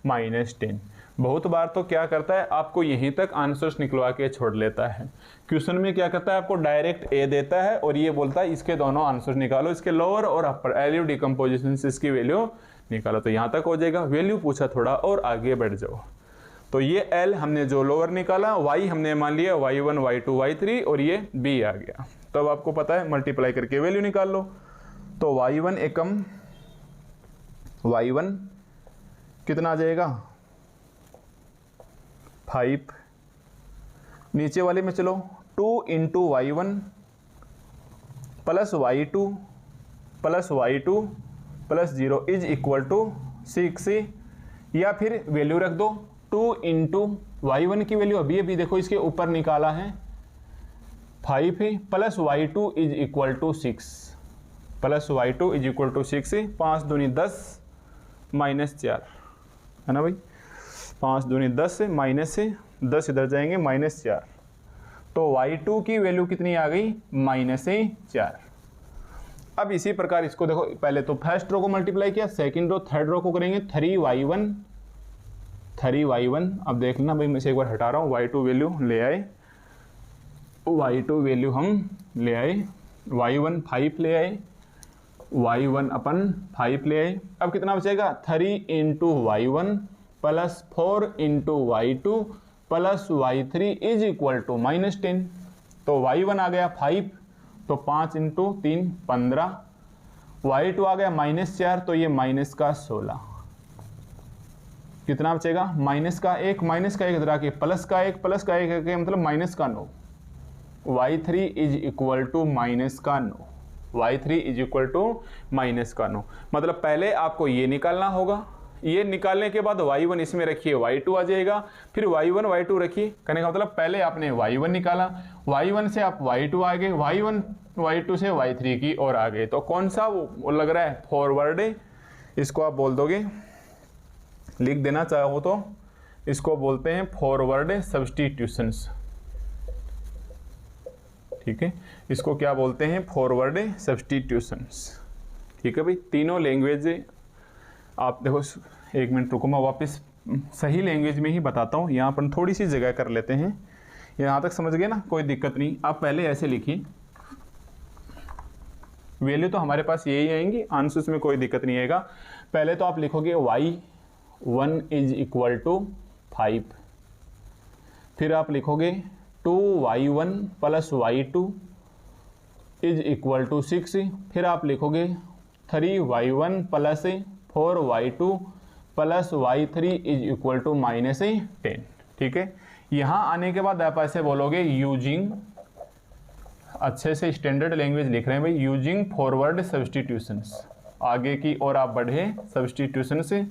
-10। बहुत बार तो क्या करता है आपको यहीं तक आंसर्स निकलवा के छोड़ लेता है। क्वेश्चन में क्या करता है आपको डायरेक्ट ए देता है और ये बोलता है इसके दोनों आंसर्स निकालो, इसके लोअर और अपर एलयू डिकम्पोजिशन से इसकी वैल्यू निकालो। तो यहाँ तक हो जाएगा। वैल्यू पूछा थोड़ा और आगे बढ़ जाओ। तो ये एल हमने जो लोअर निकाला, वाई हमने मान लिया y1 y2 y3 और ये बी आ गया। तो अब आपको पता है मल्टीप्लाई करके वैल्यू निकाल लो। तो y1 एकम y1 कितना आ जाएगा 5, नीचे वाले में चलो 2 into y1 plus y2 plus y2 plus 0 is equal to 6, या फिर वैल्यू रख दो 2 इंटू y1 की वैल्यू अभी देखो इसके ऊपर निकाला है 5 plus y2 is equal to 6 plus y2 is equal to 6, 5 दूनी 10 -4 है ना भाई, 5 दूनी 10 माइनस से 10 इधर जाएंगे -4। तो y2 की वैल्यू कितनी आ गई -4। अब इसी प्रकार इसको देखो, पहले तो फर्स्ट रो को मल्टीप्लाई किया, सेकंड रो थर्ड रो को करेंगे 3y1। अब देख लेना भाई, मैं से एक बार हटा रहा हूँ, y2 वैल्यू ले आए, y2 वैल्यू हम ले आए, y1 5 ले आए, y1 अपन 5 ले आए। अब कितना बचेगा 3 into y1 plus 4 into y2 plus y3 is equal to -10। तो y1 आ गया 5, तो 5 इंटू 3 15, y2 आ गया -4, तो ये माइनस का 16। कितना बचेगा माइनस का 1 इधर आके प्लस का 1 मतलब माइनस का 9। y3 is equal to minus का 9, y3 is equal to minus का 9। मतलब पहले आपको ये निकालना होगा, ये निकालने के बाद y1 इसमें रखिए y2 आ जाएगा, फिर y1 y2 रखिए। कहने का मतलब पहले आपने y1 निकाला, y1 से आप y2 आ गए, y1 y2 से y3 की और आ गए। तो कौन सा वो लग रहा है फॉरवर्ड, इसको आप बोल दोगे, लिख देना चाहो तो इसको बोलते हैं फॉरवर्ड सब्स्टिट्यूशंस। ठीक है, इसको क्या बोलते हैं फॉरवर्ड सब्स्टिट्यूशंस। ठीक है भाई, तीनों लैंग्वेज आप देखो, एक मिनट रुको, मैं वापस सही लैंग्वेज में ही बताता हूँ। यहाँ पर थोड़ी सी जगह कर लेते हैं, यहाँ तक समझ गए ना, कोई दिक्कत नहीं। आप पहले ऐसे लिखिए, वैल्यू तो हमारे पास यही आएंगी, आंसर्स में कोई दिक्कत नहीं आएगा। पहले तो आप लिखोगे y1 इज इक्वल टू 5, फिर आप लिखोगे 2y1 plus y2 is equal to 6, फिर आप लिखोगे 3y1 plus 4y2 plus y3 is equal to -10। ठीक है, यहाँ आने के बाद आप ऐसे बोलोगे यूजिंग, अच्छे से स्टैंडर्ड लैंग्वेज लिख रहे हैं भाई, यूजिंग फॉरवर्ड सब्स्टिट्यूशंस, आगे की ओर आप बढ़े सब्स्टिट्यूशन से,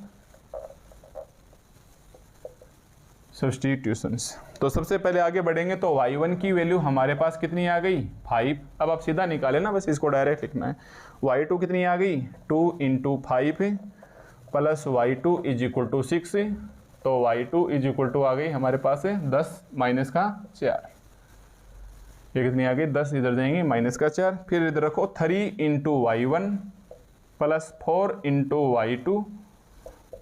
सब्स्टिट्यूशंस। तो सबसे पहले आगे बढ़ेंगे तो y1 की वैल्यू हमारे पास कितनी आ गई 5। अब आप सीधा निकाले ना, बस इसको डायरेक्ट लिखना है। y2 कितनी आ गई 2 × 5 plus y2 is equal to 6। तो y2 इज इक्वल टू आ गई हमारे पास है 10 माइनस का 4। ये कितनी आ गई 10, इधर जाएंगे माइनस का 4। फिर इधर रखो 3 × y1 plus 4 × y2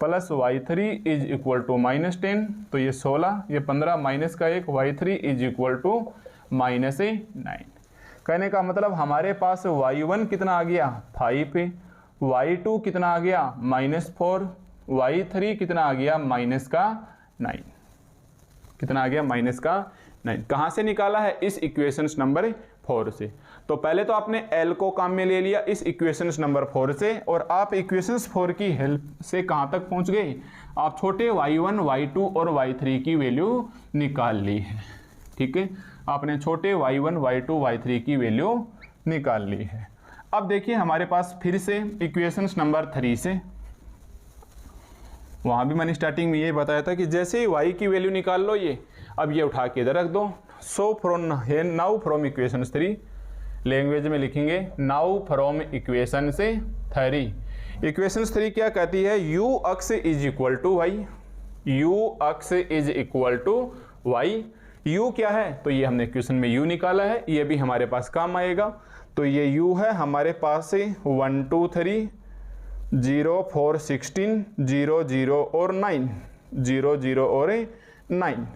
plus y3 is equal to -10। तो ये 16, ये 15 माइनस का 1, y3 इज इक्वल टू -9। कहने का मतलब हमारे पास y1 कितना आ गया 5, y2 कितना आ गया -4, y3 कितना आ गया -9। कितना आ गया -9। कहाँ से निकाला है? इस इक्वेशंस नंबर 4 से। तो पहले तो आपने L को काम में ले लिया इस इक्वेशंस नंबर 4 से, और आप इक्वेशंस 4 की हेल्प से कहाँ तक पहुँच गए? आप छोटे y1, y2 और y3 की वैल्यू निकाल ली है। ठीक है, आपने छोटे y1, y2, y3 की वैल्यू निकाल ली है। अब देखिए हमारे पास फिर से इक्वेशंस नंबर 3 से, वहाँ भी मैंने स्टार्टिंग में ये बताया था कि जैसे ही y की वैल्यू निकाल लो ये, अब ये उठा के इधर रख दो। So now from equation 3, language में लिखेंगे नाउ फ्रॉम इक्वेशन से 3। इक्वेशन 3 क्या कहती है? u x is equal to y, u x is equal to y। u क्या है? तो ये हमने इक्वेशन में u निकाला है, ये भी हमारे पास काम आएगा। तो ये u है हमारे पास से 1 2 3 0 4 16 0 0 और 9, 0 0 और 9।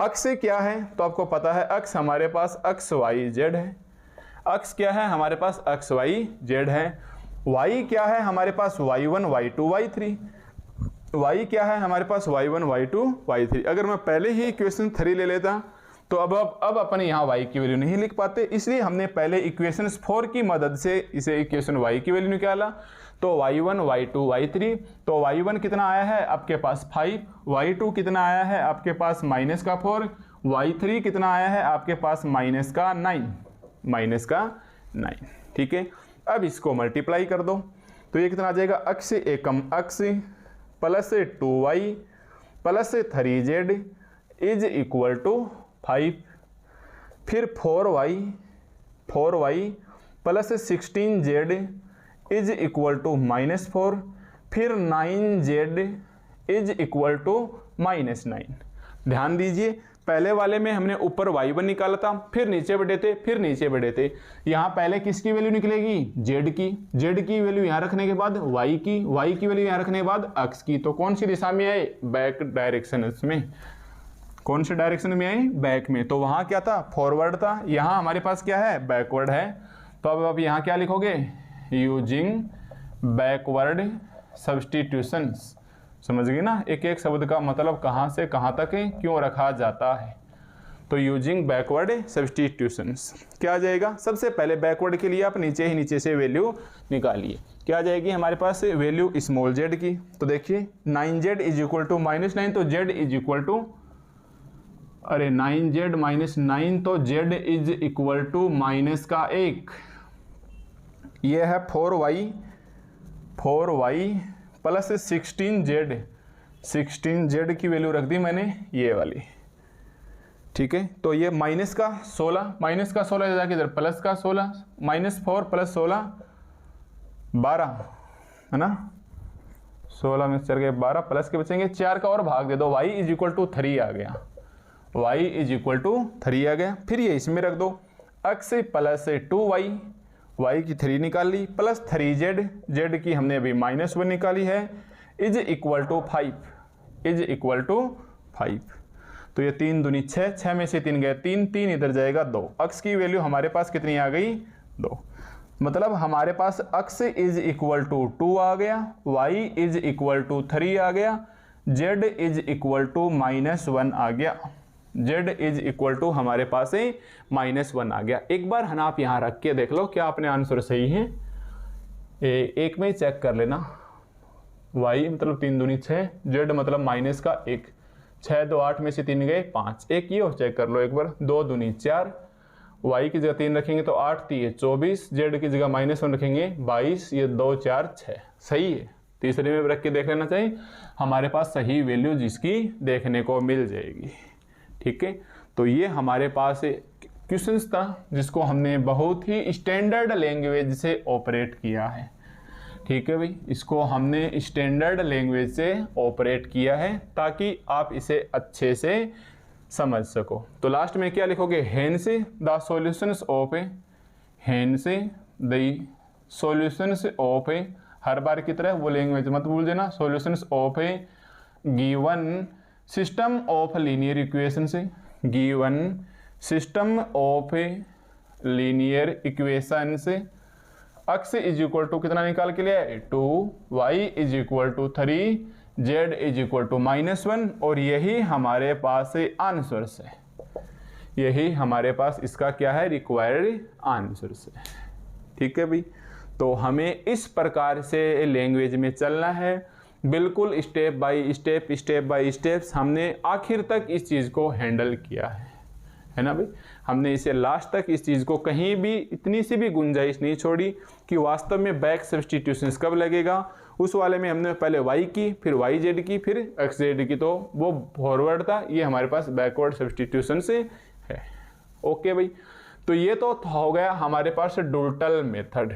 अक्स क्या है? तो आपको पता है अक्स हमारे पास अक्स वाई जेड है। अक्स क्या है? हमारे पास अक्स वाई जेड है। वाई क्या है? हमारे पास y1 y2 y3। वाई क्या है? हमारे पास y1 y2 y3। अगर मैं पहले ही इक्वेशन 3 ले लेता तो अब अपन यहाँ y की वैल्यू नहीं लिख पाते, इसलिए हमने पहले इक्वेशन 4 की मदद से इसे इक्वेशन y की वैल्यू निकाला। तो y1 y2 y3, तो y1 कितना आया है आपके पास 5, y2 कितना आया है आपके पास -4, y3 कितना आया है आपके पास -9। ठीक है, अब इसको मल्टीप्लाई कर दो तो ये कितना आ जाएगा? अक्स एकम X plus 2y plus 3z is equal to 5। फिर 4y plus 16z is equal to -4। फिर 9z इज इक्वल टू -9। ध्यान दीजिए, पहले वाले में हमने ऊपर y1 निकाला था, फिर नीचे बढ़े थे, फिर नीचे बढ़े थे। यहाँ पहले किसकी वैल्यू निकलेगी? z की वैल्यू यहाँ रखने के बाद y की वैल्यू यहाँ रखने के बाद अक्स की। तो कौन सी दिशा में आए? बैक डायरेक्शन में। कौन से डायरेक्शन में आए? बैक में। तो वहाँ क्या था? फॉरवर्ड था। यहाँ हमारे पास क्या है? बैकवर्ड है। तो अब आप यहाँ क्या लिखोगे? Using backward substitutions. समझ गए ना, एक एक शब्द का मतलब कहाँ से कहाँ तक क्यों रखा जाता है। तो यूजिंग बैकवर्ड सब्स्टिट्यूशंस क्या आ जाएगा? सबसे पहले बैकवर्ड के लिए आप नीचे से वैल्यू निकालिए। क्या आ जाएगी हमारे पास? वैल्यू स्मॉल z की। तो देखिए 9z इज इक्वल टू -9, तो z is equal to 9z -9, तो z इज इक्वल टू -1। ये है 4y प्लस 16z की वैल्यू रख दी मैंने ये वाली। ठीक है, तो ये -16 जाके इधर प्लस का 16, -4 प्लस 16 12 है ना। 16 में चल गए 12, प्लस के बचेंगे 4 का और भाग दे दो, y इज इक्वल टू 3 आ गया। y इज इक्वल टू 3 आ गया। फिर ये इसमें रख दो, अक्स प्लस 2y, y की 3 निकाल ली, प्लस 3z, z की हमने अभी -1 निकाली है, इज इक्वल टू 5। तो ये 3 दूनी 6 में से 3 गए 3 इधर जाएगा 2। अक्स की वैल्यू हमारे पास कितनी आ गई? 2। मतलब हमारे पास अक्स इज इक्वल टू 2 आ गया, y इज इक्वल टू 3 आ गया, z इज इक्वल टू -1 आ गया। z इज इक्वल टू हमारे पास -1 आ गया। एक बार है ना आप यहाँ रख के देख लो क्या आपने आंसर सही है। एक में ही चेक कर लेना। y मतलब 3 दूनी 6, z मतलब -1, 6 2 8 में से 3 गए 5। एक ये और चेक कर लो एक बार, 2 दूनी 4, y की जगह 3 रखेंगे तो 8 3 24, z की जगह -1 रखेंगे 22, ये 2 4 6 सही है। तीसरे में रख के देख लेना चाहिए, हमारे पास सही वैल्यू जिसकी देखने को मिल जाएगी। ठीक है, तो ये हमारे पास क्वेश्चंस था जिसको हमने बहुत ही स्टैंडर्ड लैंग्वेज से ऑपरेट किया है। ठीक है भाई, इसको हमने स्टैंडर्ड लैंग्वेज से ऑपरेट किया है ताकि आप इसे अच्छे से समझ सको। तो लास्ट में क्या लिखोगे, hence the solutions of the solutions of हर बार की तरह वो लैंग्वेज मत भूल देना, solutions of given system of linear equation से, given system of linear equation से x इज इक्वल टू कितना निकाल के लिया है 2, y is equal to 3, z is equal to -1 और यही हमारे पास आंसर है। यही हमारे पास इसका क्या है, रिक्वायर्ड आंसर है। ठीक है भाई, तो हमें इस प्रकार से लैंग्वेज में चलना है, बिल्कुल स्टेप बाय स्टेप्स हमने आखिर तक इस चीज़ को हैंडल किया है ना भाई। हमने इसे लास्ट तक इस चीज़ को कहीं भी इतनी सी भी गुंजाइश नहीं छोड़ी कि वास्तव में बैक सब्स्टिट्यूशंस कब लगेगा। उस वाले में हमने पहले y की, फिर yz की, फिर xz की, तो वो फॉरवर्ड था, ये हमारे पास बैकवर्ड सब्स्टिट्यूशन से है। ओके भाई, तो ये तो हो गया हमारे पास डुल्टल मेथड।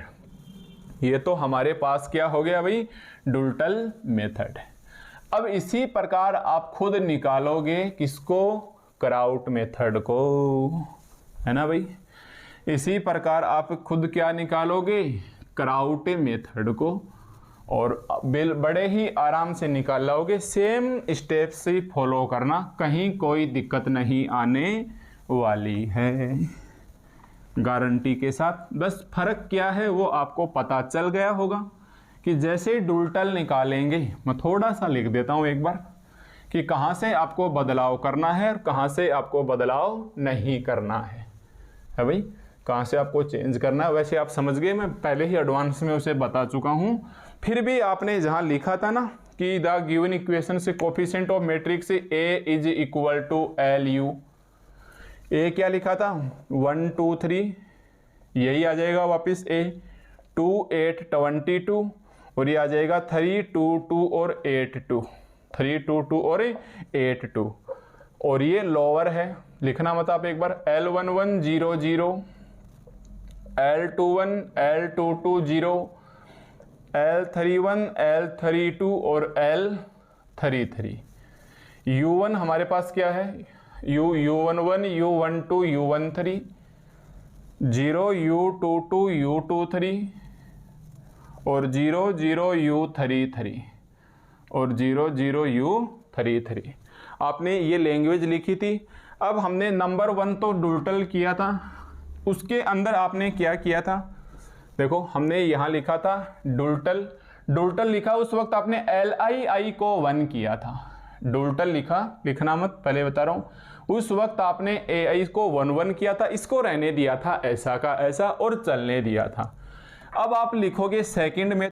ये तो हमारे पास क्या हो गया भाई, डुल्टल मेथड। अब इसी प्रकार आप खुद निकालोगे किसको, क्राउट मेथड को, है ना भाई। इसी प्रकार आप खुद क्या निकालोगे, क्राउट मेथड को, और बड़े ही आराम से निकाल लोगे। सेम स्टेप से फॉलो करना, कहीं कोई दिक्कत नहीं आने वाली है, गारंटी के साथ। बस फर्क क्या है वो आपको पता चल गया होगा कि जैसे डुल्टल निकालेंगे, मैं थोड़ा सा लिख देता हूँ एक बार कि कहाँ से आपको बदलाव करना है और कहाँ से आपको बदलाव नहीं करना है भाई, कहाँ से आपको चेंज करना है। वैसे आप समझ गए, मैं पहले ही एडवांस में उसे बता चुका हूँ। फिर भी आपने जहाँ लिखा था ना कि द गिवन इक्वेशन से coefficient of matrix A is equal to L U, A क्या लिखा था 1 2 3, यही आ जाएगा वापस ए 2 8 22, और ये आ जाएगा 3 2 2 और 8 2, 3 2 2 और 8 2, और ये लोअर है, लिखना मत आप एक बार, L11 0 0, L21 L22 0, L31 L32 और L33। U1 हमारे पास क्या है, U11 U12 U13, 0 U22 U23 और 0 0 U33 और 0 0 U33। आपने ये लैंग्वेज लिखी थी। अब हमने नंबर 1 तो डुल्टल किया था, उसके अंदर आपने क्या किया था, देखो हमने यहाँ लिखा था डुल्टल लिखा, उस वक्त आपने LI को 1 किया था। डुल्टल लिखना मत, पहले बता रहा हूँ, उस वक्त आपने AI को 1 1 किया था, इसको रहने दिया था ऐसा का ऐसा और चलने दिया था। अब आप लिखोगे सेकंड में